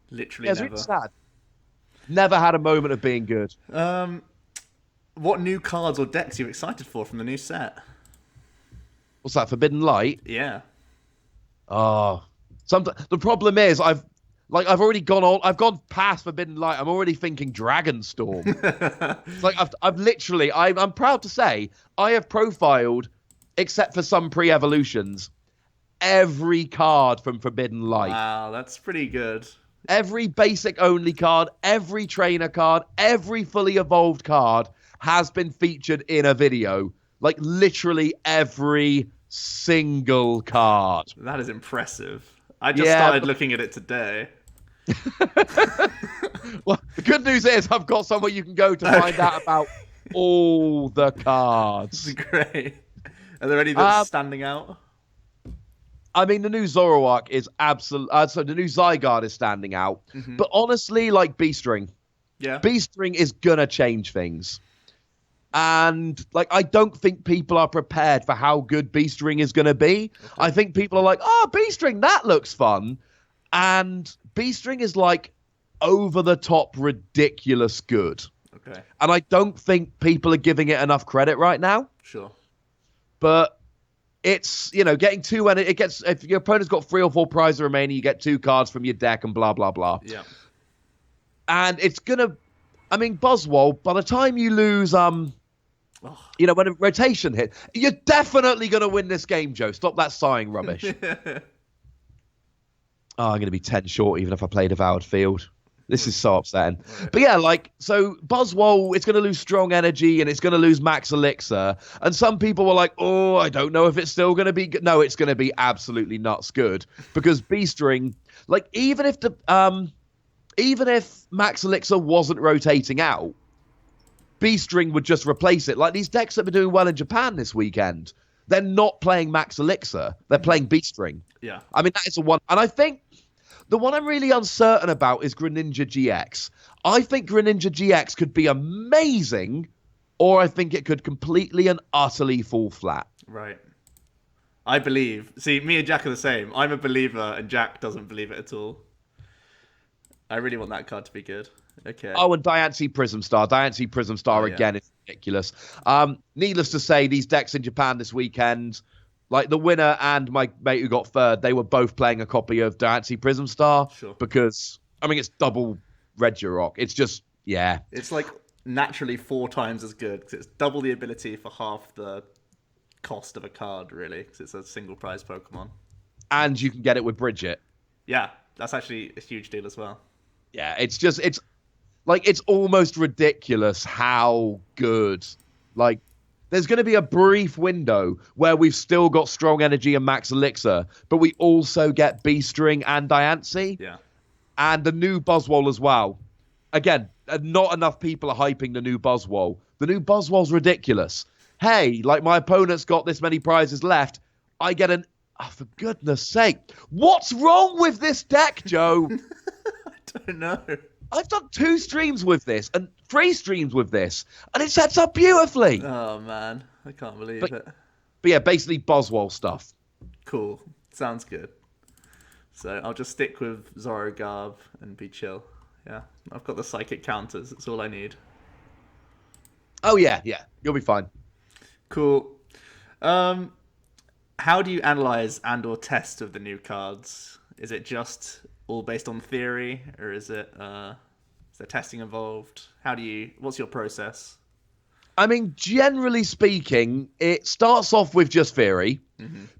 Literally never. It's really sad. Never had a moment of being good. What new cards or decks are you excited for from the new set? What's that, Forbidden Light? Yeah. Oh. The problem is, I've already I've gone past Forbidden Light. I'm already thinking Dragonstorm. It's like, I'm proud to say, I have profiled, except for some pre-evolutions, every card from Forbidden Light. Wow, that's pretty good. Every basic only card, every trainer card, every fully evolved card has been featured in a video. Like, literally every single card. That is impressive. I just started looking at it today. Well, the good news is I've got somewhere you can go to find out about all the cards. Great. Are there any that's standing out? I mean, the new Zoroark is absolute. So the new Zygarde is standing out. Mm-hmm. But honestly, like, B-String. Yeah. B-String is gonna change things. And, like, I don't think people are prepared for how good B-String is gonna be. Okay. I think people are like, oh, B-String, that looks fun. And B-String is, like, over-the-top ridiculous good. Okay. And I don't think people are giving it enough credit right now. Sure. But it's, you know, getting 2, and it gets, if your opponent's got 3 or 4 prizes remaining, you get 2 cards from your deck and blah, blah, blah. Yeah. And it's gonna, I mean, Buzzwole, by the time you lose, you know, when a rotation hit, you're definitely gonna win this game, Joe. Stop that sighing rubbish. Oh, I'm going to be 10 short even if I play Devoured Field. This is so upsetting. Right. But yeah, like, so Buzzwole, it's going to lose strong energy and it's going to lose max elixir. And some people were like, oh, I don't know if it's still going to be good. No, it's going to be absolutely nuts good. Because B-String, like, even if max elixir wasn't rotating out, B-String would just replace it. Like, these decks that were doing well in Japan this weekend, they're not playing max elixir. They're playing B-String. Yeah. I mean, that is the one. And I think the one I'm really uncertain about is Greninja GX. I think Greninja GX could be amazing, or I think it could completely and utterly fall flat. Right. I believe. See, me and Jack are the same. I'm a believer, and Jack doesn't believe it at all. I really want that card to be good. Okay. Oh, and Diancie Prismstar. Diancie Prismstar, again, is ridiculous. Needless to say, these decks in Japan this weekend, like, the winner and my mate who got third, they were both playing a copy of Diancie Prismstar. Sure. Because, I mean, it's double Regirock. It's just, yeah. It's like naturally 4 times as good because it's double the ability for half the cost of a card, really, because it's a single prize Pokemon. And you can get it with Bridget. Yeah, that's actually a huge deal as well. Yeah, it's almost ridiculous how good, like, there's going to be a brief window where we've still got strong energy and max elixir, but we also get B-string and Diancie. Yeah. And the new Buzzwole as well. Again, not enough people are hyping the new Buzzwole. The new Buzzwole's ridiculous. Hey, like my opponent's got this many prizes left. I get an... Oh, for goodness sake. What's wrong with this deck, Joe? I don't know. I've done 2 streams with this and 3 streams with this, and it sets up beautifully. Oh, man. I can't believe it. But yeah, basically Buzzwole stuff. Cool. Sounds good. So I'll just stick with Zorogarb and be chill. Yeah. I've got the psychic counters. That's all I need. Oh, yeah. You'll be fine. Cool. How do you analyze and or test of the new cards? Is it just all based on theory, or is there testing involved? What's your process? I mean, generally speaking, it starts off with just theory,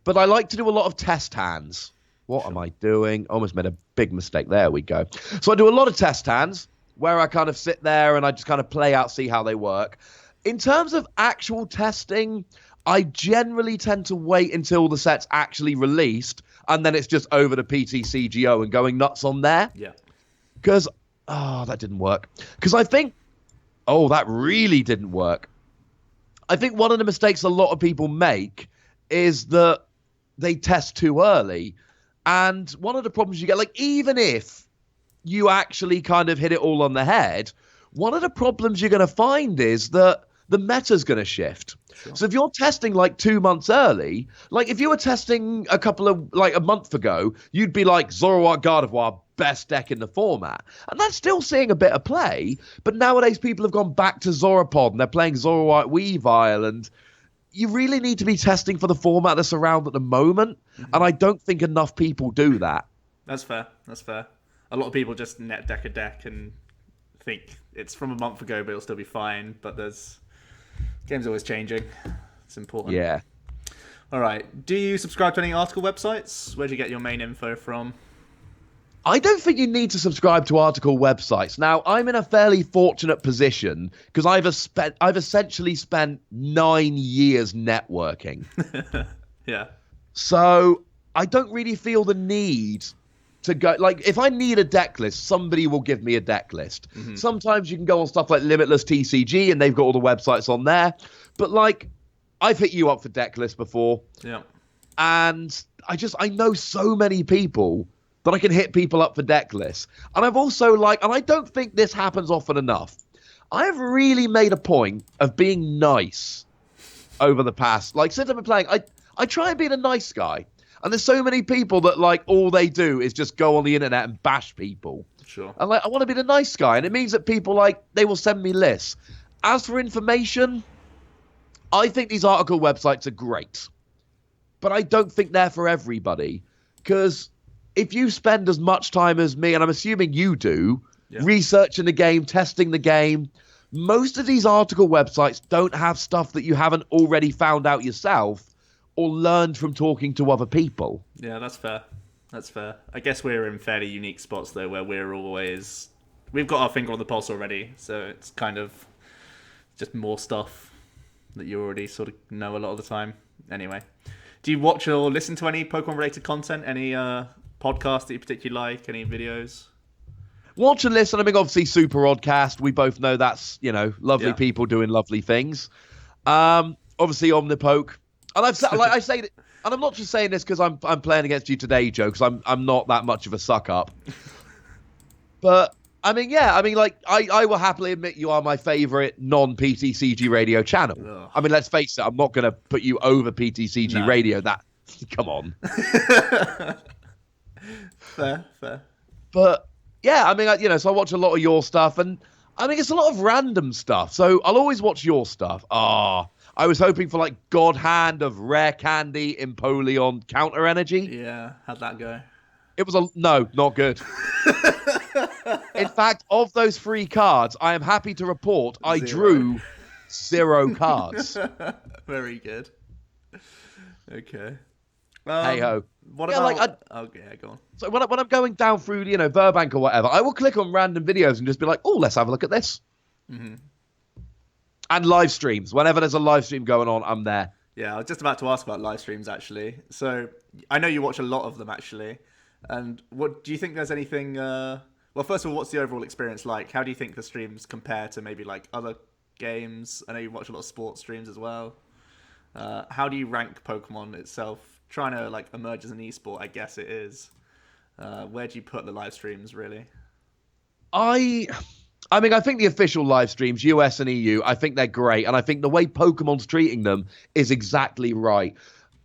but I like to do a lot of test hands. What am I doing? Almost made a big mistake. There we go. So I do a lot of test hands where I kind of sit there and I just kind of play out, see how they work. In terms of actual testing, I generally tend to wait until the set's actually released, and then it's just over to PTCGO and going nuts on there. Yeah. Because, that didn't work. Because I think, that really didn't work. I think one of the mistakes a lot of people make is that they test too early. And one of the problems you get, like, even if you actually kind of hit it all on the head, one of the problems you're going to find is that the meta's going to shift. Sure. So if you're testing like 2 months early, like if you were testing a month ago, you'd be like Zoroark Gardevoir, best deck in the format. And that's still seeing a bit of play. But nowadays people have gone back to Zoropod and they're playing Zoroark Weavile, and you really need to be testing for the format that's around at the moment. And I don't think enough people do that. That's fair. A lot of people just net deck a deck and think it's from a month ago, but it'll still be fine. But game's always changing. It's important. Yeah. All right. Do you subscribe to any article websites? Where do you get your main info from? I don't think you need to subscribe to article websites. Now, I'm in a fairly fortunate position because I've essentially spent 9 years networking. Yeah. So I don't really feel the need to go, like, if I need a deck list, somebody will give me a deck list. Sometimes you can go on stuff like Limitless TCG and they've got all the websites on there. But like, I've hit you up for deck lists before. Yeah. And I know so many people that I can hit people up for deck lists. And I've also and I don't think this happens often enough, I've really made a point of being nice over the past, since I've been playing, I try and be the nice guy. And there's so many people that all they do is just go on the internet and bash people. Sure. And I want to be the nice guy. And it means that people they will send me lists. As for information, I think these article websites are great. But I don't think they're for everybody. Because if you spend as much time as me, and I'm assuming you do, researching the game, testing the game, most of these article websites don't have stuff that you haven't already found out yourself or learned from talking to other people. Yeah, that's fair. I guess we're in fairly unique spots, though, where we've got our finger on the pulse already, so it's kind of just more stuff that you already sort of know a lot of the time. Anyway, do you watch or listen to any Pokemon-related content? Any podcasts that you particularly like? Any videos? Watch and listen. I mean, obviously, Super Oddcast. We both know that's, lovely people doing lovely things. Obviously, OmniPoke. And I say that, and I'm not just saying this because I'm playing against you today, Joe, because I'm not that much of a suck up. But I will happily admit you are my favorite non-PTCG radio channel. Ugh. I mean, let's face it, I'm not going to put you over PTCG radio. Come on. Fair. But yeah, I mean, so I watch a lot of your stuff, and I mean, it's a lot of random stuff. So I'll always watch your stuff. I was hoping for God Hand of Rare Candy, Empoleon, Counter Energy. Yeah, how'd that go? It was no, not good. In fact, of those 3 cards, I am happy to report I drew 0 cards. Very good. Okay. Hey ho. What about? Go on. So when I'm going down through, Burbank or whatever, I will click on random videos and just be like, oh, let's have a look at this. And live streams. Whenever there's a live stream going on, I'm there. Yeah, I was just about to ask about live streams, actually. So I know you watch a lot of them, actually. And what do you think there's anything... Well, first of all, what's the overall experience like? How do you think the streams compare to maybe like other games? I know you watch a lot of sports streams as well. How do you rank Pokemon itself? Trying to like emerge as an esport, I guess it is. Where do you put the live streams, really? I mean, I think the official live streams, US and EU, I think they're great. And I think the way Pokemon's treating them is exactly right.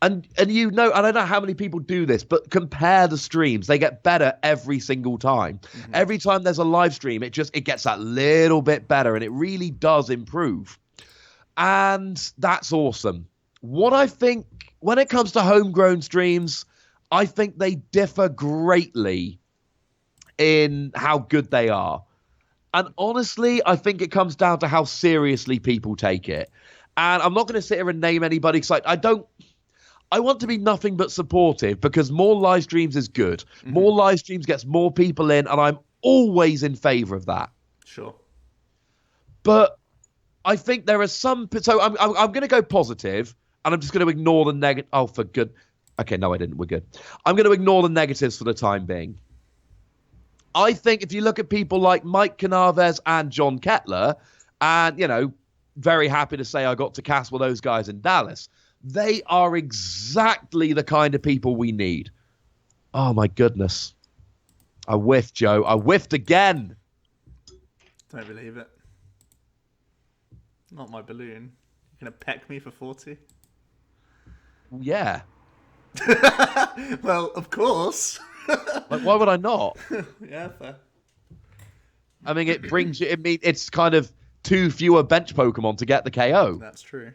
And you know, and I don't know how many people do this, but compare the streams. They get better every single time. Mm-hmm. Every time there's a live stream, it gets that little bit better, and it really does improve. And that's awesome. What I think, when it comes to homegrown streams, I think they differ greatly in how good they are. And honestly, I think it comes down to how seriously people take it. And I'm not going to sit here and name anybody, because I want to be nothing but supportive, because more live streams is good. Mm-hmm. More live streams gets more people in, and I'm always in favor of that. Sure. But I think there are some... So I'm going to go positive, and I'm just going to ignore the negative... Oh, for good... Okay, no, I didn't. We're good. I'm going to ignore the negatives for the time being. I think if you look at people like Mike Canaves and John Kettler, and, you know, very happy to say I got to cast with those guys in Dallas... They are exactly the kind of people we need. Oh, my goodness. I whiffed, Joe. I whiffed again. Don't believe it. Not my balloon. You're going to peck me for 40? Yeah. Well, of course. Like, why would I not? Yeah, fair. I mean, it's kind of 2 fewer bench Pokemon to get the KO. That's true.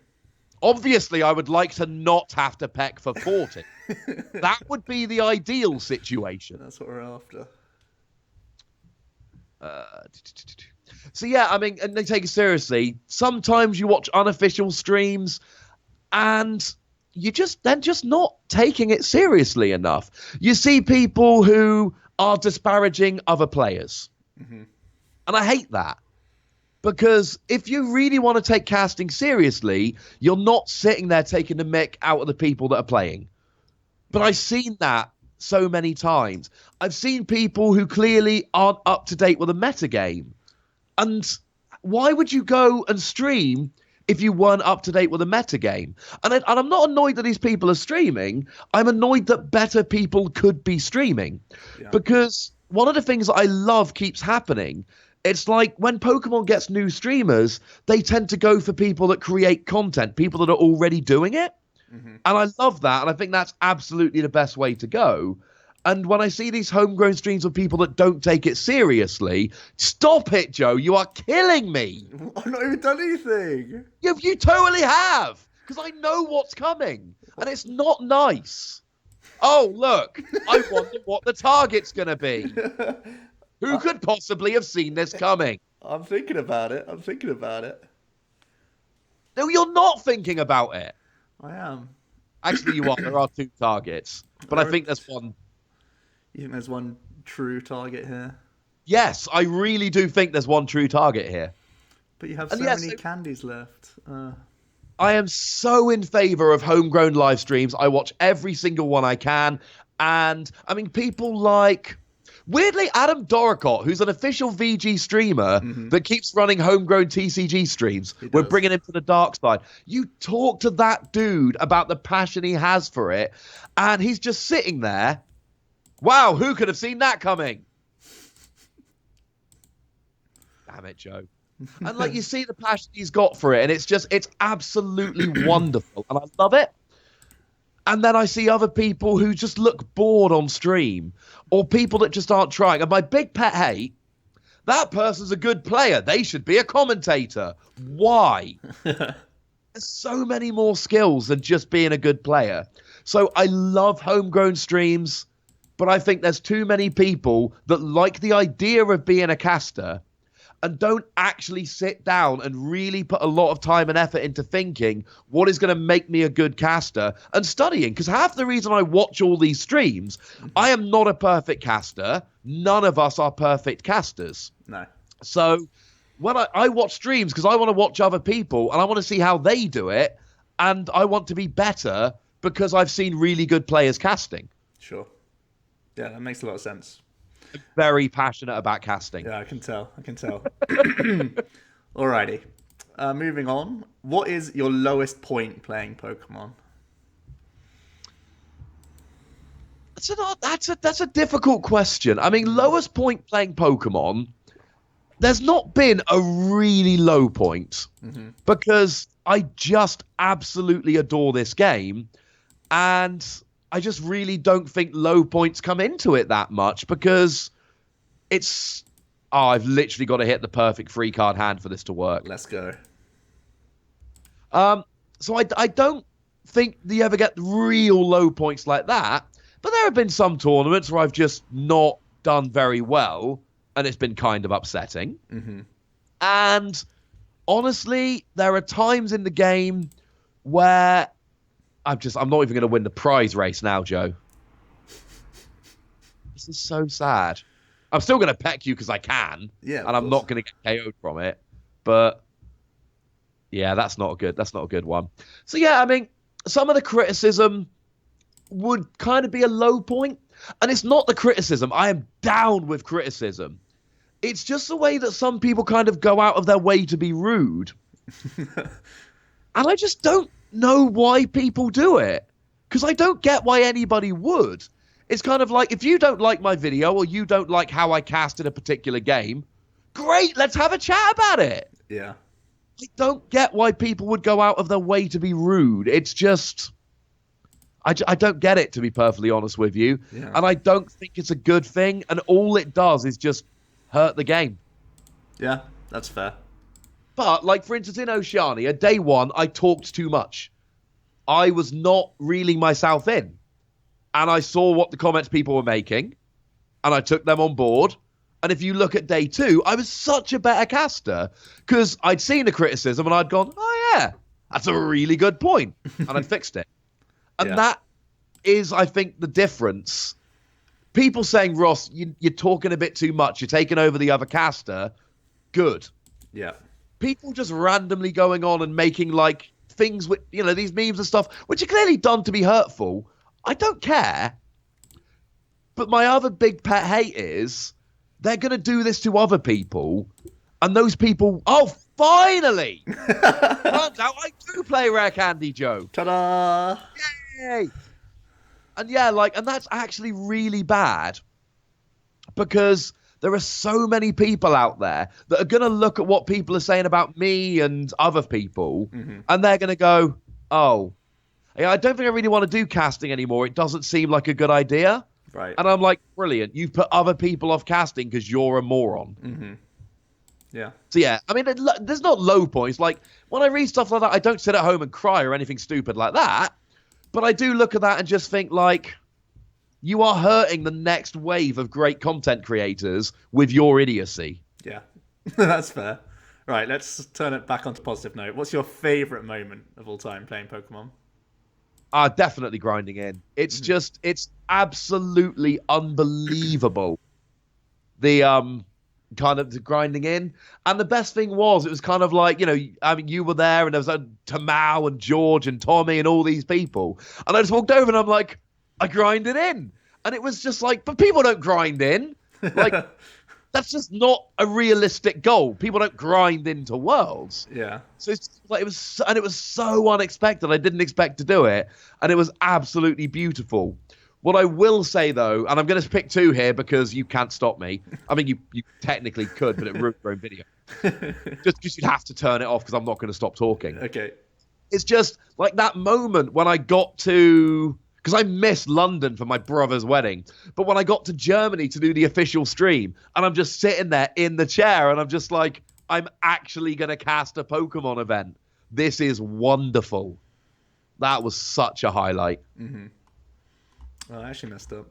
Obviously, I would like to not have to peck for 40. That would be the ideal situation. That's what we're after. So, yeah, I mean, and they take it seriously. Sometimes you watch unofficial streams and they're just not taking it seriously enough. You see people who are disparaging other players. Mm-hmm. And I hate that. Because if you really want to take casting seriously, you're not sitting there taking the mick out of the people that are playing. But I've seen that so many times. I've seen people who clearly aren't up to date with a metagame. And why would you go and stream if you weren't up to date with a metagame? And I'm not annoyed that these people are streaming. I'm annoyed that better people could be streaming. Yeah. Because one of the things that I love keeps happening. It's like when Pokemon gets new streamers, they tend to go for people that create content, people that are already doing it. Mm-hmm. And I love that. And I think that's absolutely the best way to go. And when I see these homegrown streams of people that don't take it seriously, stop it, Joe. You are killing me. I've not even done anything. You totally have. Because I know what's coming. And it's not nice. Oh, look. I wonder what the target's going to be. Who could possibly have seen this coming? I'm thinking about it. No, you're not thinking about it. I am. Actually, you are. There are 2 targets. But I think there's one. You think there's one true target here? Yes, I really do think there's one true target here. But you have many candies left. I am so in favor of homegrown live streams. I watch every single one I can. And, I mean, people like... Weirdly, Adam Doricott, who's an official VG streamer that keeps running homegrown TCG streams, we're bringing him to the dark side. You talk to that dude about the passion he has for it, and he's just sitting there. Wow, who could have seen that coming? Damn it, Joe. And like you see the passion he's got for it, and it's absolutely wonderful, and I love it. And then I see other people who just look bored on stream, or people that just aren't trying. And my big pet hate, that person's a good player. They should be a commentator. Why? There's so many more skills than just being a good player. So I love homegrown streams, but I think there's too many people that like the idea of being a caster and don't actually sit down and really put a lot of time and effort into thinking what is going to make me a good caster and studying. Because half the reason I watch all these streams, I am not a perfect caster. None of us are perfect casters. No. So when I watch streams because I want to watch other people and I want to see how they do it, and I want to be better because I've seen really good players casting. Sure. Yeah, that makes a lot of sense. Very passionate about casting. Yeah, I can tell. Alrighty. Moving on. What is your lowest point playing Pokemon? That's a difficult question. I mean, lowest point playing Pokemon, there's not been a really low point because I just absolutely adore this game, and I just really don't think low points come into it that much because it's... Oh, I've literally got to hit the perfect free card hand for this to work. Let's go. So I don't think you ever get real low points like that, but there have been some tournaments where I've just not done very well, and it's been kind of upsetting. And honestly, there are times in the game where I'm not even going to win the prize race now, Joe. This is so sad. I'm still going to peck you because I can, and I'm not going to get KO'd from it. But yeah, that's not a good one. So yeah, I mean, some of the criticism would kind of be a low point, and it's not the criticism. I am down with criticism. It's just the way that some people kind of go out of their way to be rude. And I just don't know why people do it. Because I don't get why anybody would. It's kind of like, if you don't like my video or you don't like how I cast in a particular game, great, let's have a chat about it. Yeah. I don't get why people would go out of their way to be rude. It's just... I don't get it, to be perfectly honest with you. Yeah. And I don't think it's a good thing. And all it does is just hurt the game. Yeah, that's fair. But, like, for instance, in Oceania, day one, I talked too much. I was not reeling myself in. And I saw what the comments people were making. And I took them on board. And if you look at day two, I was such a better caster. Because I'd seen the criticism and I'd gone, oh, yeah, that's a really good point. And I'd fixed it. And that is, I think, the difference. People saying, Ross, you're talking a bit too much. You're taking over the other caster. Good. Yeah. People just randomly going on and making, like, things with, you know, these memes and stuff, which are clearly done to be hurtful. I don't care. But my other big pet hate is they're going to do this to other people. And those people, oh, finally! Turns out I do play Rare Candy, Joe. Ta-da! Yay! And yeah, like, and that's actually really bad because there are so many people out there that are going to look at what people are saying about me and other people, and they're going to go, oh, yeah, I don't think I really want to do casting anymore. It doesn't seem like a good idea. Right. And I'm like, brilliant. You've put other people off casting because you're a moron. Yeah. So yeah, I mean, there's not low points. Like, when I read stuff like that, I don't sit at home and cry or anything stupid like that. But I do look at that and just think, like, you are hurting the next wave of great content creators with your idiocy. Yeah, that's fair. Right, let's turn it back onto positive note. What's your favourite moment of all time playing Pokemon? Definitely grinding in. It's just, it's absolutely unbelievable. The kind of the grinding in. And the best thing was, it was kind of like, you know, I mean, you were there and there was Tamao and George and Tommy and all these people. And I just walked over and I'm like, I grinded in. And it was just like, but people don't grind in. Like, that's just not a realistic goal. People don't grind into worlds. Yeah. So it's like, it was so unexpected. I didn't expect to do it. And it was absolutely beautiful. What I will say, though, and I'm going to pick two here because you can't stop me. I mean, you technically could, but it ruined your own video. Just because you'd have to turn it off because I'm not going to stop talking. Okay. It's just like that moment when I got to... Because I missed London for my brother's wedding. But when I got to Germany to do the official stream, and I'm just sitting there in the chair, and I'm just like, I'm actually going to cast a Pokemon event. This is wonderful. That was such a highlight. Well, I actually messed up.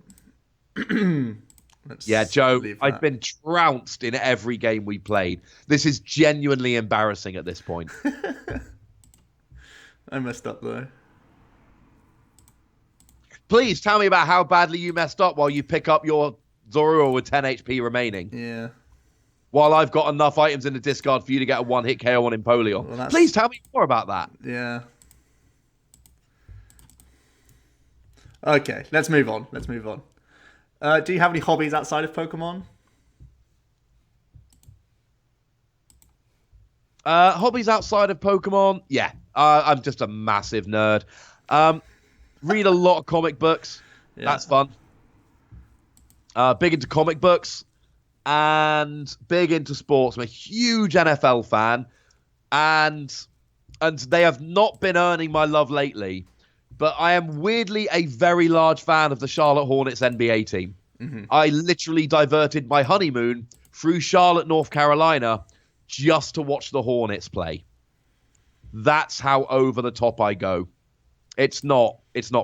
Yeah, Joe, I've been trounced in every game we played. This is genuinely embarrassing at this point. I messed up, though. Please tell me about how badly you messed up while you pick up your Zorua with 10 HP remaining. Yeah. while I've got enough items in the discard for you to get a one-hit KO on Empoleon. Well, Please tell me more about that. Yeah. Okay, let's move on. Do you have any hobbies outside of Pokemon? Hobbies outside of Pokemon? Yeah, I'm just a massive nerd. Read a lot of comic books. Yeah. That's fun. Big into comic books and big into sports. I'm a huge NFL fan, and they have not been earning my love lately. But I am weirdly a very large fan of the Charlotte Hornets NBA team. Mm-hmm. I literally diverted my honeymoon through Charlotte, North Carolina, just to watch the Hornets play. That's how over the top I go. It's not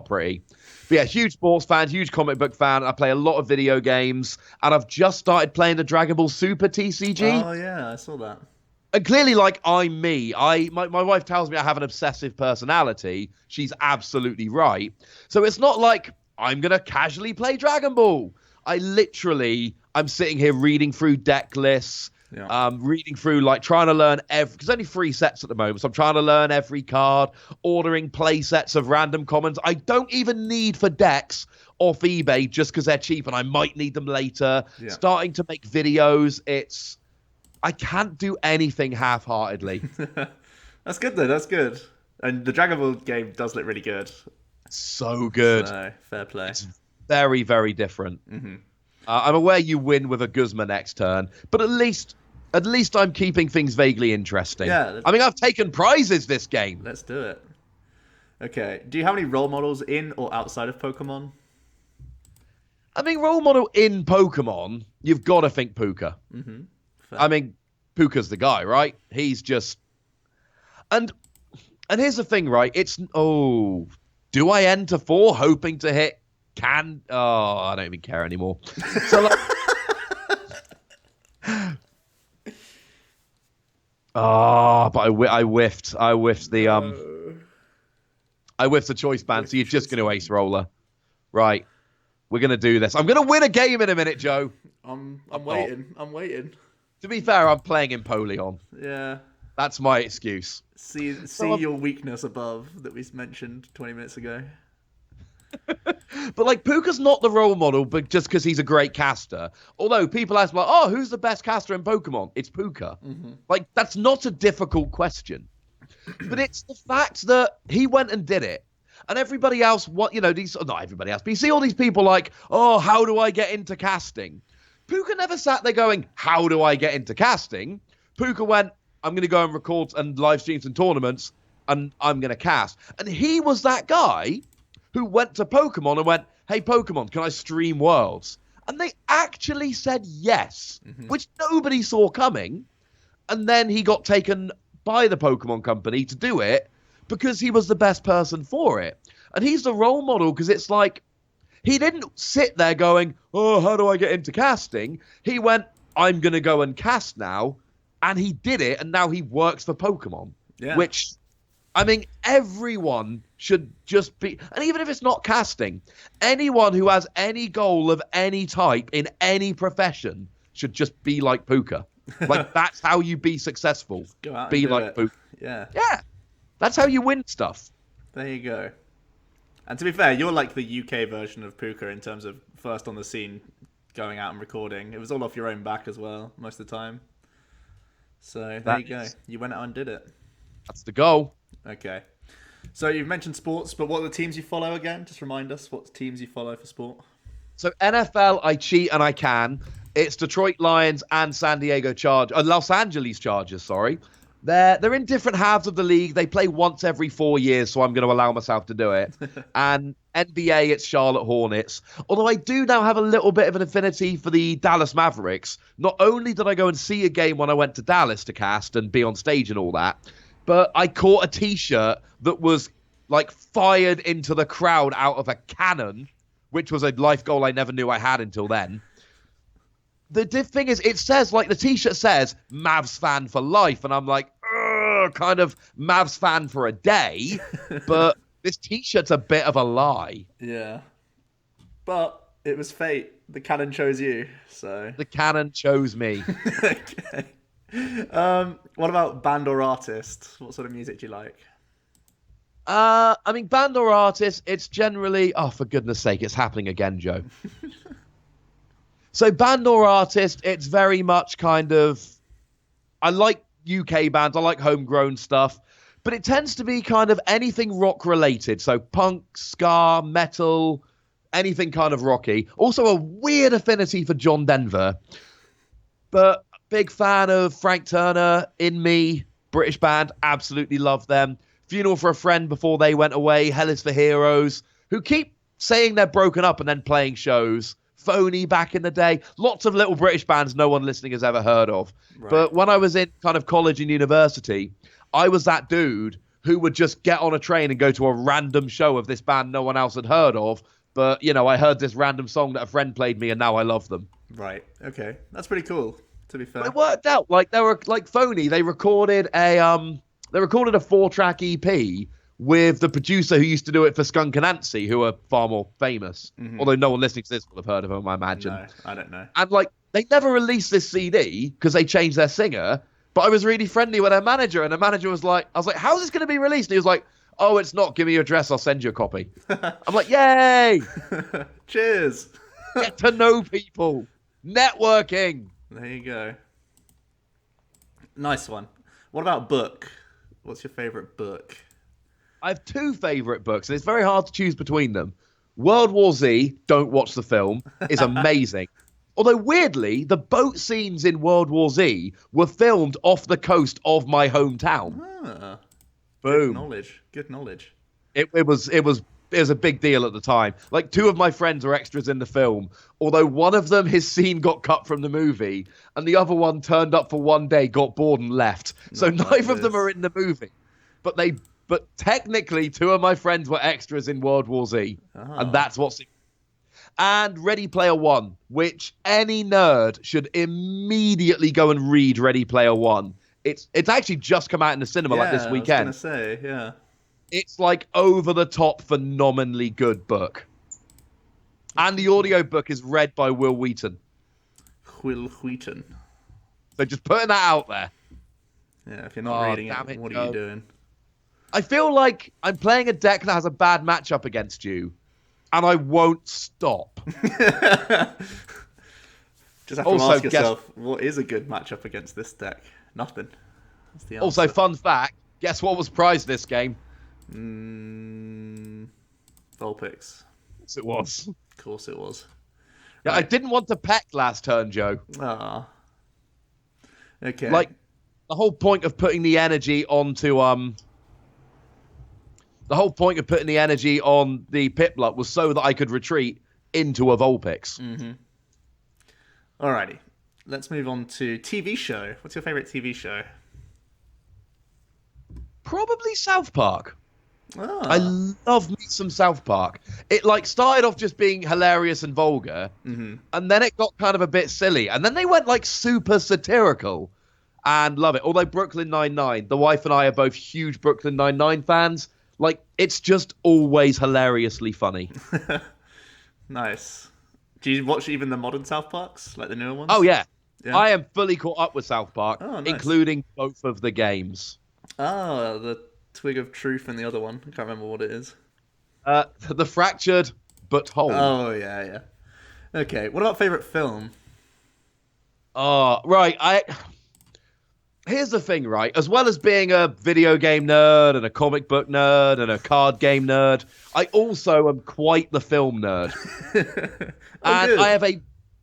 pretty. But yeah, huge sports fan, huge comic book fan. I play a lot of video games, and I've just started playing the Dragon Ball Super TCG. Oh yeah, I saw that. And clearly, like, I'm me. My wife tells me I have an obsessive personality. She's absolutely right. So it's not like I'm going to casually play Dragon Ball. I'm sitting here reading through deck lists, reading through, like, trying to learn because only 3 sets at the moment. So I'm trying to learn every card, ordering play sets of random commons. I don't even need for decks off eBay just because they're cheap and I might need them later. Yeah. Starting to make videos. I can't do anything half-heartedly. That's good, though. That's good. And the Dragon Ball game does look really good. So good. So, fair play. It's very, very different. Mm-hmm. I'm aware you win with a Guzma next turn, but at least I'm keeping things vaguely interesting. Yeah. I mean, I've taken prizes this game. Let's do it. Okay. Do you have any role models in or outside of Pokemon? I mean, role model in Pokemon, you've got to think Puka. Mm-hmm. I mean, Puka's the guy, right? He's just... And here's the thing, right? Do I enter 4 hoping to hit I don't even care anymore. So, like... but I whiffed. I whiffed the choice band, so you're just going to ace roller. Right. We're going to do this. I'm going to win a game in a minute, Joe. I'm waiting. I'm waiting. To be fair, I'm playing Empoleon. Yeah. That's my excuse. See your weakness above that we mentioned 20 minutes ago. But, like, Puka's not the role model, but just because he's a great caster. Although people ask, like, who's the best caster in Pokemon? It's Puka. Mm-hmm. Like, that's not a difficult question. But it's the fact that he went and did it. And everybody else, not everybody else, but you see all these people like, how do I get into casting? Puka never sat there going, how do I get into casting? Puka went, I'm going to go and record and live stream some tournaments, and I'm going to cast. And he was that guy who went to Pokemon and went, hey, Pokemon, can I stream Worlds? And they actually said yes, which nobody saw coming. And then he got taken by the Pokemon company to do it because he was the best person for it. And he's the role model because it's like, he didn't sit there going, how do I get into casting? He went, I'm going to go and cast now. And he did it, and now he works for Pokemon. Yeah. Which, I mean, everyone should just be... And even if it's not casting, anyone who has any goal of any type in any profession should just be like Puka. Like, that's how you be successful. Go out be and like do it. Puka. Yeah. Yeah. That's how you win stuff. There you go. And to be fair, you're like the UK version of Puka in terms of first on the scene, going out and recording. It was all off your own back as well, most of the time. So there you go. You went out and did it. That's the goal. Okay. So you've mentioned sports, but what are the teams you follow again? Just remind us what teams you follow for sport. So NFL, I cheat and I can. It's Detroit Lions and Los Angeles Chargers, sorry. They're in different halves of the league. They play once every 4 years, so I'm going to allow myself to do it. And NBA, it's Charlotte Hornets. Although I do now have a little bit of an affinity for the Dallas Mavericks. Not only did I go and see a game when I went to Dallas to cast and be on stage and all that, but I caught a T-shirt that was, like, fired into the crowd out of a cannon, which was a life goal I never knew I had until then. The thing is, it says, like, the T-shirt says, Mavs fan for life, and I'm like, kind of Mavs fan for a day, but this T-shirt's a bit of a lie. Yeah. But it was fate. the canon chose you. So The canon chose me. okay. What about band or artist? What sort of music do you like? I mean, band or artist, it's generally... Oh, for goodness sake, it's happening again, Joe. So band or artist, it's very much kind of... I like UK bands, I like homegrown stuff, but it tends to be kind of anything rock related. So punk, ska, metal, anything kind of rocky. Also a weird affinity for John Denver, but big fan of Frank Turner, In Me, British band, absolutely love them. Funeral for a Friend before they went away, Hell is for Heroes, who keep saying they're broken up and then playing shows. Phony back in the day. Lots of little British bands no one listening has ever heard of. Right. But when I was in kind of college and university, I was that dude who would just get on a train and go to a random show of this band no one else had heard of. But, you know, I heard this random song that a friend played me and now I love them. Right. Okay. That's pretty cool, to be fair. But it worked out. Like, they were like Phony. They recorded a 4-track EP with the producer who used to do it for Skunk Anansie, who are far more famous. Mm-hmm. Although no one listening to this will have heard of them, I imagine. No, I don't know. And, like, they never released this CD because they changed their singer, but I was really friendly with their manager, and the manager was like, I was like, how's this going to be released? And he was like, oh, it's not. Give me your address. I'll send you a copy. I'm like, yay! Cheers! Get to know people. Networking. There you go. Nice one. What about book? What's your favourite book? I have two favourite books, and it's very hard to choose between them. World War Z, don't watch the film, is amazing. Although, weirdly, the boat scenes in World War Z were filmed off the coast of my hometown. Ah, boom. Good knowledge. It was a big deal at the time. Like, two of my friends were extras in the film, although one of them, his scene got cut from the movie, and the other one turned up for one day, got bored, and left. So neither of them are in the movie. But technically, two of my friends were extras in World War Z. Oh. And that's what's... And Ready Player One, which any nerd should immediately go and read Ready Player One. It's actually just come out in the cinema like this weekend. I was going to say, yeah. It's like over-the-top, phenomenally good book. And the audiobook is read by Will Wheaton. Will Wheaton. So just putting that out there. Yeah, if you're not reading it, what are you doing? I feel like I'm playing a deck that has a bad matchup against you, and I won't stop. Just have to ask yourself, what is a good matchup against this deck? Nothing. That's the answer. Also, fun fact, guess what was prized this game? Vulpix. Yes, it was. Of course it was. Yeah, right. I didn't want to peck last turn, Joe. Ah. Okay. Like, the whole point of putting the energy onto the whole point of putting the energy on the Piplup was so that I could retreat into a Vulpix. Mm-hmm. Alrighty. Let's move on to TV show. What's your favourite TV show? Probably South Park. Oh. I love me some South Park. It like started off just being hilarious and vulgar, and then it got kind of a bit silly, and then they went like super satirical, and love it. Although Brooklyn Nine-Nine, the wife and I are both huge Brooklyn Nine-Nine fans. Like, it's just always hilariously funny. Nice. Do you watch even the modern South Parks, like the newer ones? Oh yeah. I am fully caught up with South Park, nice. Including both of the games. Oh, the Twig of Truth and the other one. I can't remember what it is. The Fractured But Whole. Oh, yeah. Okay, what about favourite film? Oh, right. Here's the thing, right? As well as being a video game nerd and a comic book nerd and a card game nerd, I also am quite the film nerd. And good.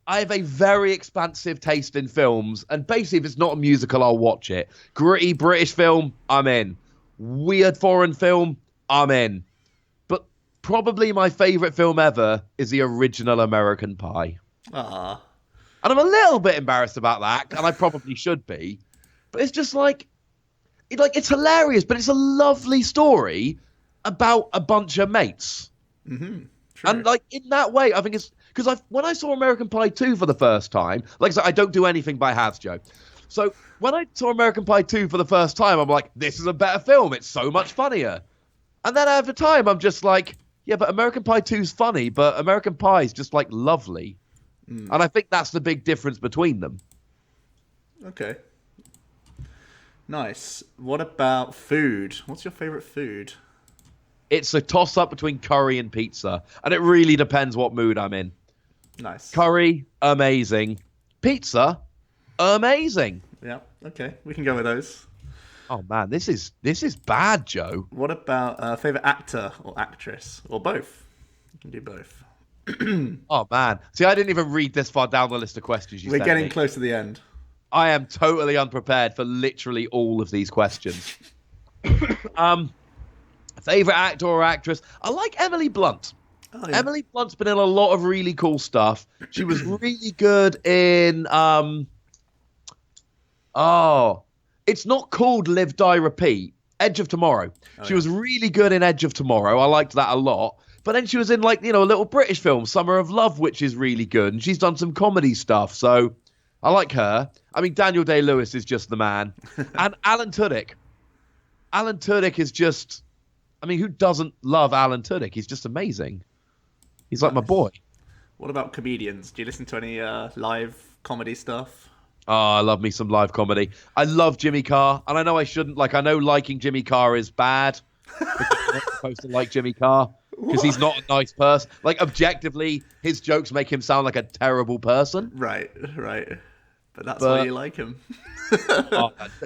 I have a very expansive taste in films, and basically if it's not a musical, I'll watch it. Gritty British film, I'm in. Weird foreign film, I'm in. But probably my favourite film ever is the original American Pie. Ah. And I'm a little bit embarrassed about that, and I probably should be. But it's just it's hilarious, but it's a lovely story about a bunch of mates. Mm-hmm. And like in that way, I think it's because when I saw American Pie 2 for the first time, like I said, I don't do anything by halves, Joe. So when I saw American Pie 2 for the first time, I'm like, this is a better film. It's so much funnier. And then over time, I'm just like, yeah, but American Pie 2's funny, but American Pie is just like lovely. And I think that's the big difference between them. Okay. Nice. What about food? What's your favorite food? It's a toss-up between curry and pizza, and it really depends what mood I'm in. Nice. Curry, amazing. Pizza, amazing. Yeah, okay. We can go with those. Oh, man, this is bad, Joe. What about favorite actor or actress? Or both? You can do both. Oh, man. See, I didn't even read this far down the list of questions you We're sent getting me. close to the end. I am totally unprepared for literally all of these questions. Favorite actor or actress? I like Emily Blunt. Oh, yeah. Emily Blunt's been in a lot of really cool stuff. She was really good in it's not called Live, Die, Repeat. Edge of Tomorrow. She was really good in Edge of Tomorrow. I liked that a lot. But then she was in a little British film, Summer of Love, which is really good. And she's done some comedy stuff. So I like her. I mean, Daniel Day-Lewis is just the man. And Alan Tudyk. Alan Tudyk is just... I mean, who doesn't love Alan Tudyk? He's just amazing. He's like my boy. What about comedians? Do you listen to any live comedy stuff? Oh, I love me some live comedy. I love Jimmy Carr. And I know I shouldn't. I know liking Jimmy Carr is bad. Because you're not supposed to like Jimmy Carr. Because he's not a nice person. Objectively, his jokes make him sound like a terrible person. Right. But that's why you like him.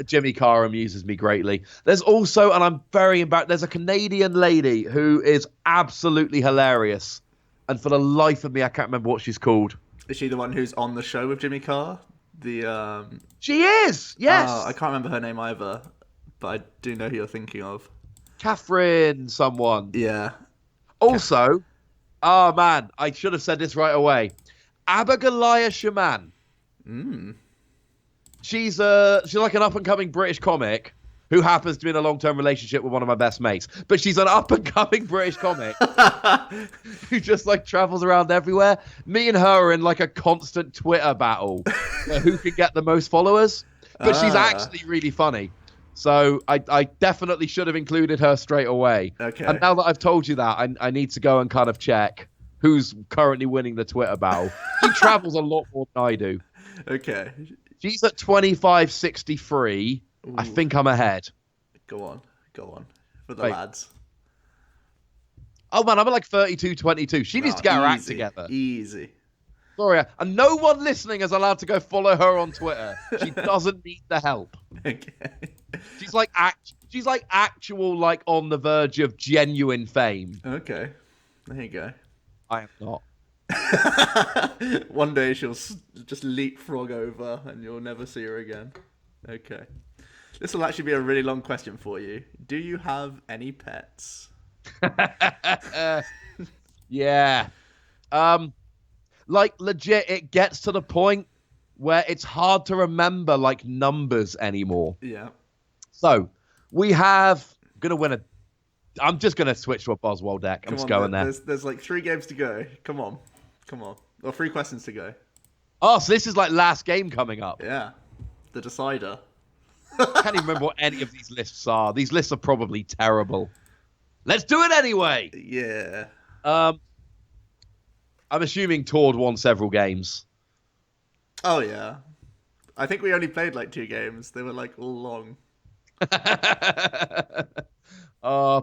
Jimmy Carr amuses me greatly. There's also, and I'm very embarrassed, there's a Canadian lady who is absolutely hilarious. And for the life of me, I can't remember what she's called. Is she the one who's on the show with Jimmy Carr? She is, yes. I can't remember her name either, but I do know who you're thinking of. Catherine someone. Yeah. Also, oh man, I should have said this right away. Abigail Shaman. She's like an up-and-coming British comic who happens to be in a long-term relationship with one of my best mates. But she's an up-and-coming British comic who just travels around everywhere. Me and her are in a constant Twitter battle where who can get the most followers. But she's actually really funny. So I definitely should have included her straight away. Okay. And now that I've told you that, I need to go and kind of check who's currently winning the Twitter battle. She travels a lot more than I do. Okay. She's at 25.63. Ooh. I think I'm ahead. Go on. For the lads. Oh, man, I'm at 32.22. She needs to get her act together. Easy. Sorry. And no one listening is allowed to go follow her on Twitter. She doesn't need the help. Okay. She's actual, on the verge of genuine fame. Okay. There you go. I am not. One day she'll just leapfrog over and you'll never see her again. Okay. This will actually be a really long question for you. Do you have any pets? Yeah. Legit, it gets to the point where it's hard to remember, numbers anymore. Yeah. So, we have... I'm just going to switch to a Boswell deck. I'm just going there. There's 3 games to go. Come on. Or 3 questions to go. Oh, so this is last game coming up. Yeah. The decider. I can't even remember what any of these lists are. These lists are probably terrible. Let's do it anyway. Yeah. I'm assuming Tord won several games. Oh, yeah. I think we only played 2 games. They were all long.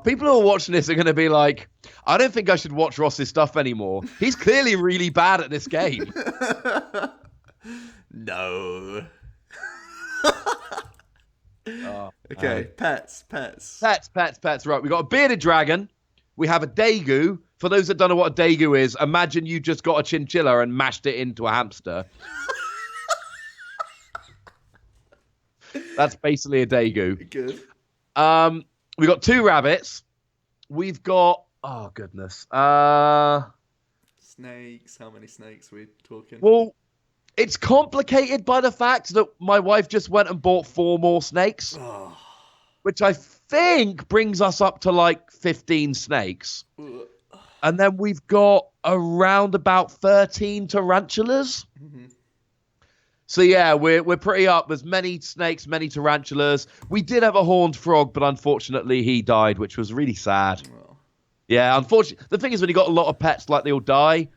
People who are watching this are going to be like, I don't think I should watch Ross's stuff anymore. He's clearly really bad at this game. No. Okay, pets. Right, we got a bearded dragon. We have a Daegu. For those that don't know what a Daegu is, imagine you just got a chinchilla and mashed it into a hamster. That's basically a Daegu. Good. We got 2 rabbits. We've got... Oh, goodness. Snakes. How many snakes are we talking? Well, it's complicated by the fact that my wife just went and bought 4 more snakes. Oh. Which I think brings us up to 15 snakes. And then we've got around about 13 tarantulas. Mm-hmm. So yeah, we're pretty up. There's many snakes, many tarantulas. We did have a horned frog, but unfortunately he died, which was really sad. Oh. Yeah, unfortunately. The thing is, when you got a lot of pets, they all die.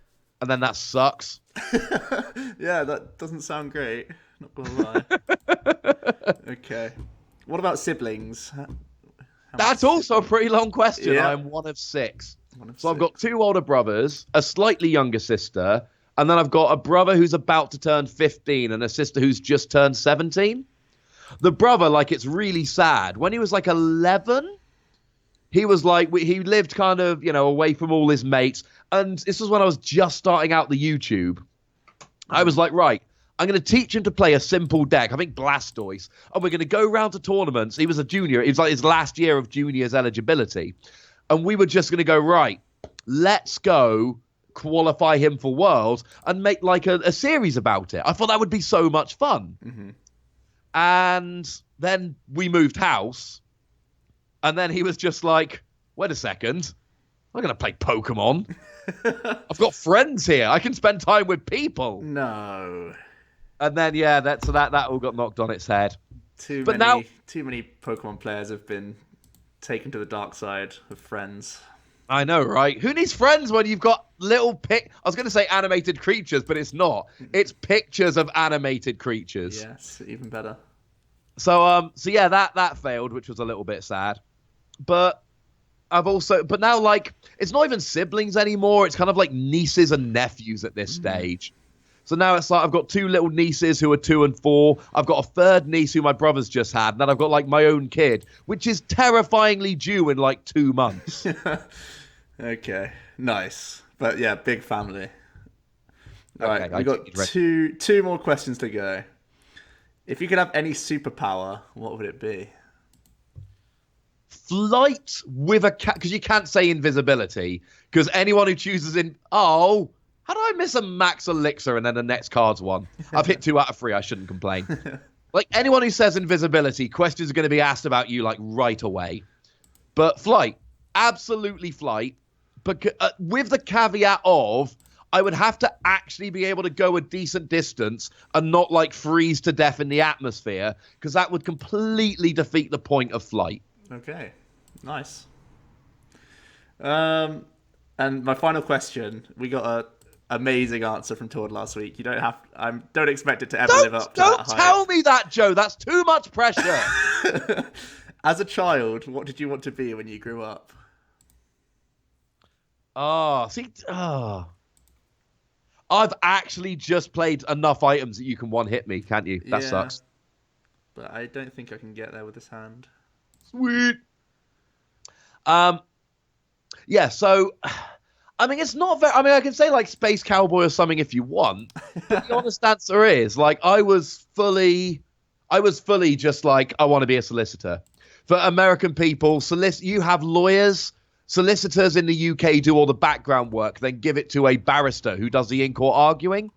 and then that sucks. Yeah, that doesn't sound great. Not gonna lie. Okay. What about siblings? How That's many also a siblings? pretty long question. Yeah. I am one of six. One of So I've got six. 2 older brothers, a slightly younger sister, and then I've got a brother who's about to turn 15 and a sister who's just turned 17. The brother, like, it's really sad. When he was like 11, he was like, he lived kind of, away from all his mates. And this was when I was just starting out the YouTube. I was like, right, I'm going to teach him to play a simple deck. I think Blastoise. And we're going to go round to tournaments. He was a junior. It was like his last year of junior's eligibility. And we were just going to go, right, let's go qualify him for Worlds and make like a series about it. I thought that would be so much fun. Mm-hmm. And then we moved house. And then he was just like, wait a second. I'm going to play Pokemon. I've got friends here. I can spend time with people. No. And then, yeah, that all got knocked on its head. Too many Pokemon players have been taken to the dark side of friends. I know, right? Who needs friends when you've got little I was going to say animated creatures, but it's not. It's pictures of animated creatures. Yes, even better. So yeah, that failed, which was a little bit sad. But but now, like, it's not even siblings anymore. It's kind of like nieces and nephews at this stage. So now it's like I've got 2 little nieces who are 2 and 4. I've got a third niece who my brother's just had. And then I've got like my own kid, which is terrifyingly due in like 2 months. Okay, nice. But yeah, big family. All Okay, right, we got two more questions to go. If you could have any superpower, what would it be? Flight with a cat, because you can't say invisibility, because anyone who chooses how do I miss a max elixir and then the next card's one? I've hit 2 out of 3. I shouldn't complain. Like, anyone who says invisibility, questions are going to be asked about you like right away. But flight, absolutely flight, but with the caveat of I would have to actually be able to go a decent distance and not like freeze to death in the atmosphere, because that would completely defeat the point of flight. Okay, nice. And my final question, we got a amazing answer from Tord last week. You don't have. Don't expect it to ever live up to that Don't tell me that, Joe. That's too much pressure. As a child, what did you want to be when you grew up? I've actually just played enough items that you can one-hit me, can't you? That sucks. But I don't think I can get there with this hand. Sweet. Yeah, so I mean, it's not very. I mean, I can say like Space Cowboy or something if you want. But the honest answer is, like, I was fully just like, I want to be a solicitor. For American people, you have lawyers. Solicitors in the UK do all the background work, then give it to a barrister who does the in-court arguing.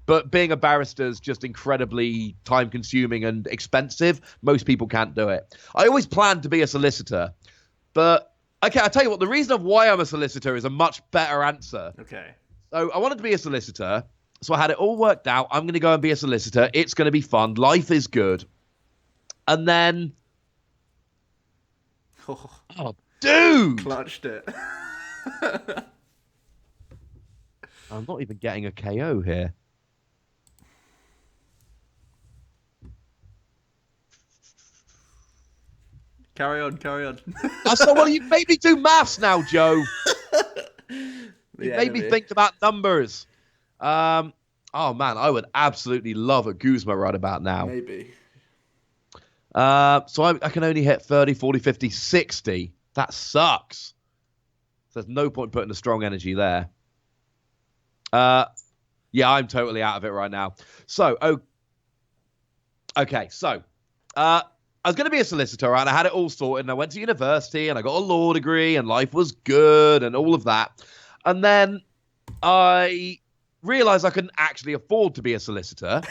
But being a barrister is just incredibly time-consuming and expensive. Most people can't do it. I always planned to be a solicitor, but okay, I'll tell you what, the reason of why I'm a solicitor is a much better answer. Okay. So I wanted to be a solicitor, so I had it all worked out. I'm going to go and be a solicitor. It's going to be fun. Life is good. And then... Oh, dude! Clutched it. I'm not even getting a KO here. Carry on. So, well, you made me do maths now, Joe. You made me think about numbers. Oh, man, I would absolutely love a Guzma right about now. Maybe. So I can only hit 30, 40, 50, 60. That sucks. So there's no point putting a strong energy there. Yeah, I'm totally out of it right now. So, okay, so I was going to be a solicitor, and I had it all sorted, and I went to university, and I got a law degree, and life was good, and all of that. And then I realized I couldn't actually afford to be a solicitor,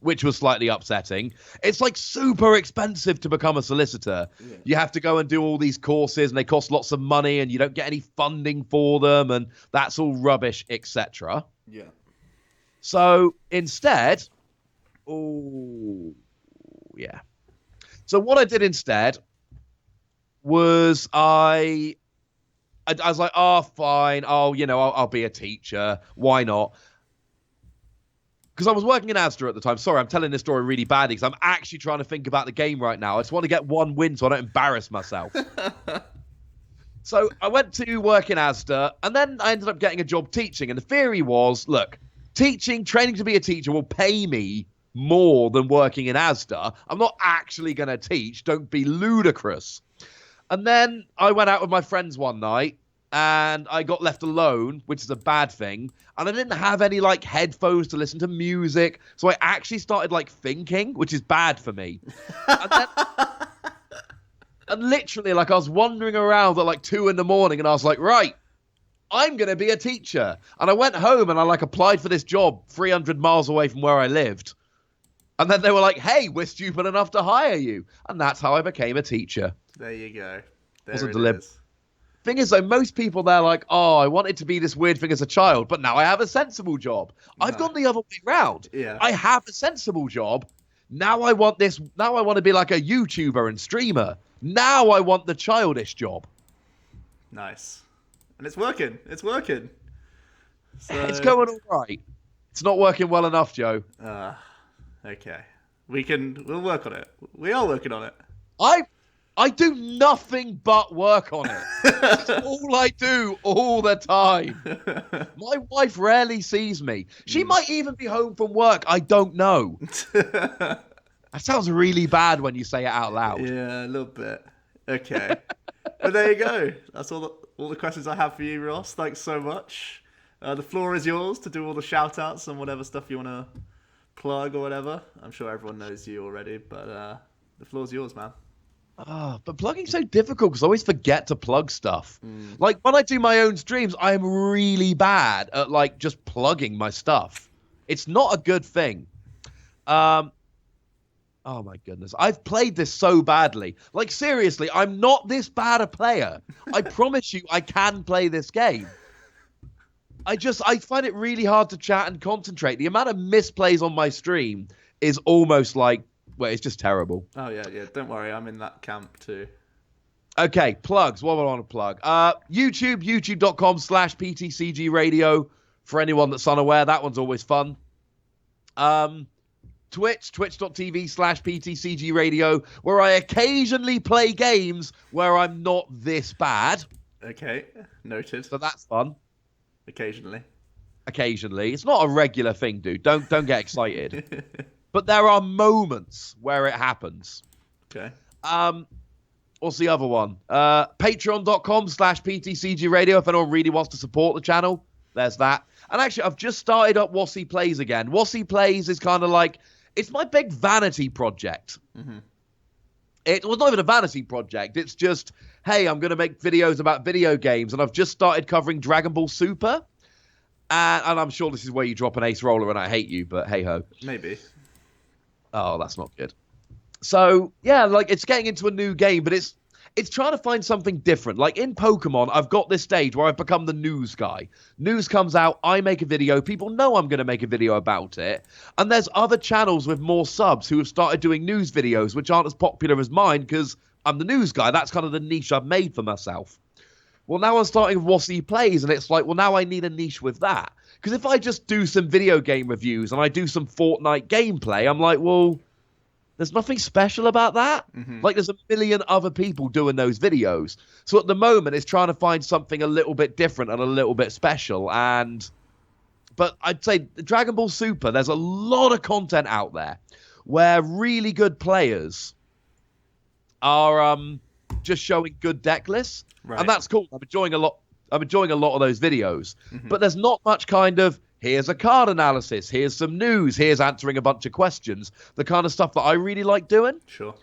which was slightly upsetting. It's like super expensive to become a solicitor. Yeah. You have to go and do all these courses, and they cost lots of money, and you don't get any funding for them, and that's all rubbish, etc. Yeah. So instead, yeah. So what I did instead was I I was like, oh, fine. Oh, I'll be a teacher. Why not? Because I was working in Asda at the time. Sorry, I'm telling this story really badly because I'm actually trying to think about the game right now. I just want to get one win so I don't embarrass myself. So I went to work in Asda, and then I ended up getting a job teaching. And the theory was, look, training to be a teacher will pay me more than working in Asda. I'm not actually going to teach. Don't be ludicrous. And then I went out with my friends one night, and I got left alone, which is a bad thing. And I didn't have any headphones to listen to music. So I actually started thinking, which is bad for me. And literally I was wandering around at 2 a.m. and I was like, right, I'm going to be a teacher. And I went home and I applied for this job 300 miles away from where I lived. And then they were like, hey, we're stupid enough to hire you. And that's how I became a teacher. There you go. Wasn't deliberate. Thing is, though, most people, they're like, oh, I wanted to be this weird thing as a child, but now I have a sensible job. No. I've gone the other way round. Yeah. I have a sensible job. Now I want this. Now I want to be like a YouTuber and streamer. Now I want the childish job. Nice. And it's working. It's working. So... It's going all right. It's not working well enough, Joe. Okay. We'll work on it. We are working on it. I do nothing but work on it. It's all I do all the time. My wife rarely sees me. She might even be home from work. I don't know. That sounds really bad when you say it out loud. Yeah, a little bit. Okay. But there you go. That's all the questions I have for you, Ross. Thanks so much. The floor is yours to do all the shout-outs and whatever stuff you want to plug or whatever. I'm sure everyone knows you already, but the floor's yours, man. But plugging's so difficult because I always forget to plug stuff. When I do my own streams, I am really bad at just plugging my stuff. It's not a good thing. Oh my goodness. I've played this so badly. Seriously, I'm not this bad a player. I promise you I can play this game. I find it really hard to chat and concentrate. The amount of misplays on my stream is almost well, it's just terrible. Oh, yeah. Don't worry. I'm in that camp too. Okay, plugs. What do I want to plug? YouTube, youtube.com/PTCGRadio. For anyone that's unaware, that one's always fun. Twitch, twitch.tv/PTCGRadio, where I occasionally play games where I'm not this bad. Okay, noted. So that's fun. Occasionally. It's not a regular thing, dude. Don't get excited. But there are moments where it happens. Okay. What's the other one? Patreon.com/PTCGRadio if anyone really wants to support the channel. There's that. And actually, I've just started up Wossy Plays again. Wossy Plays is kind of it's my big vanity project. Mm-hmm. It was not even a vanity project. It's just, hey, I'm going to make videos about video games. And I've just started covering Dragon Ball Super. And I'm sure this is where you drop an ace roller and I hate you, but hey-ho. Maybe. Oh, that's not good. So, yeah, it's getting into a new game, but it's trying to find something different. In Pokemon, I've got this stage where I've become the news guy. News comes out, I make a video, people know I'm going to make a video about it, and there's other channels with more subs who have started doing news videos, which aren't as popular as mine, because I'm the news guy. That's kind of the niche I've made for myself. Well, now I'm starting Wossy Plays, and it's well, now I need a niche with that. Because if I just do some video game reviews and I do some Fortnite gameplay, I'm well, there's nothing special about that. Mm-hmm. There's a million other people doing those videos. So at the moment, it's trying to find something a little bit different and a little bit special. But I'd say Dragon Ball Super, there's a lot of content out there where really good players are just showing good deck lists. Right. And that's cool. I'm enjoying a lot of those videos. Mm-hmm. But there's not much kind of, here's a card analysis, here's some news, here's answering a bunch of questions, the kind of stuff that I really like doing. Sure.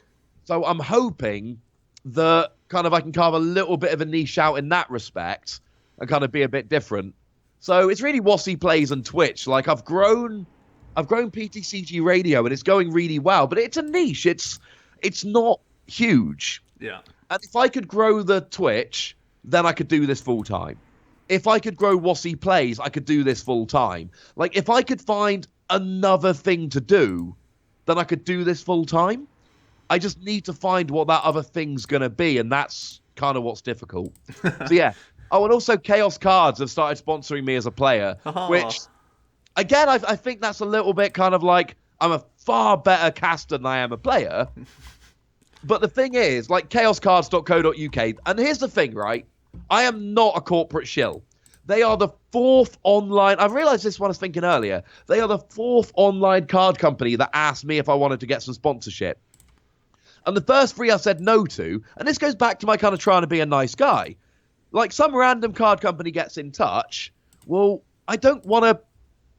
So I'm hoping that kind of I can carve a little bit of a niche out in that respect and kind of be a bit different. So it's really Wossy Plays and Twitch. I've grown PTCG Radio and it's going really well, but it's a niche. It's not huge. Yeah. And if I could grow the Twitch, then I could do this full time. If I could grow Wossy Plays, I could do this full time. If I could find another thing to do, then I could do this full time. I just need to find what that other thing's going to be, and that's kind of what's difficult. So yeah, Oh, and also Chaos Cards have started sponsoring me as a player, Oh. which, again, I think that's a little bit kind of like I'm a far better caster than I am a player. But the thing is, like chaoscards.co.uk, and here's the thing, right? I am not a corporate shill. They are the 4th online, I realized this when I was thinking earlier, they are the 4th online card company that asked me if I wanted to get some sponsorship. And the first 3 I said no to, and this goes back to my kind of trying to be a nice guy. Like, some random card company gets in touch, well, I don't want to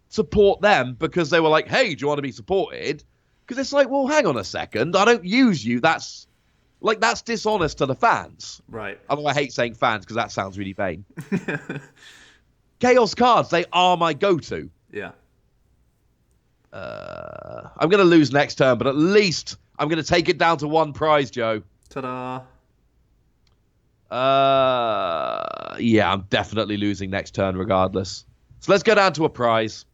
support them because they were like, hey, do you want to be supported? Because it's like, well, hang on a second, I don't use you, that's dishonest to the fans. Right. Although I hate saying fans because that sounds really vain. Chaos Cards, they are my go-to. Yeah. I'm going to lose next turn, but at least I'm going to take it down to 1 prize, Joe. Ta-da. Yeah, I'm definitely losing next turn regardless. So let's go down to a prize.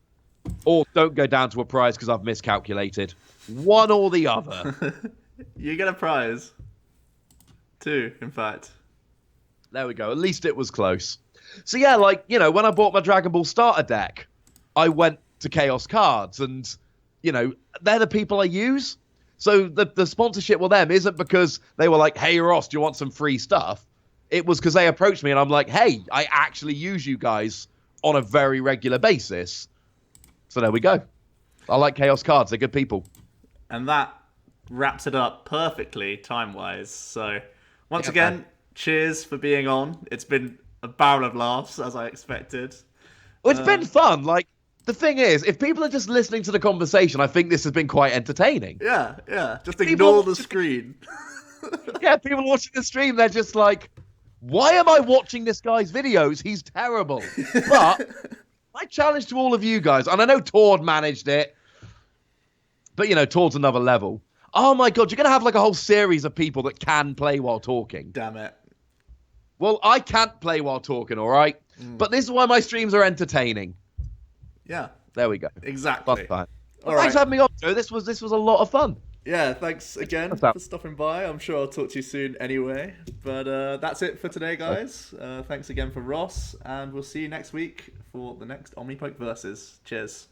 Or don't go down to a prize because I've miscalculated. One or the other. You get a prize. 2, in fact. There we go. At least it was close. So yeah, like, you know, when I bought my Dragon Ball starter deck, I went to Chaos Cards and, you know, they're the people I use. So the sponsorship with them isn't because they were like, hey, Ross, do you want some free stuff? It was because they approached me and I'm like, hey, I actually use you guys on a very regular basis. So there we go. I like Chaos Cards. They're good people. And that wraps it up perfectly time-wise. So once again, man. cheers for being on. It's been a barrel of laughs, as I expected. Well, it's been fun. Like, the thing is, if people are just listening to the conversation, I think this has been quite entertaining. Yeah. Just ignore the screen. Yeah, people watching the stream, they're just like, why am I watching this guy's videos? He's terrible. But my challenge to all of you guys, and I know Tord managed it, but, you know, Tord's another level. Oh, my God, you're going to have, like, a whole series of people that can play while talking. Damn it. Well, I can't play while talking, all right? But this is why my streams are entertaining. Yeah. There we go. Exactly. Fun. All Thanks for right. having me on, Joe. This was a lot of fun. Yeah, thanks again for stopping by. I'm sure I'll talk to you soon anyway. But that's it for today, guys. Thanks again for Ross, and we'll see you next week for the next OmniPoke Versus. Cheers.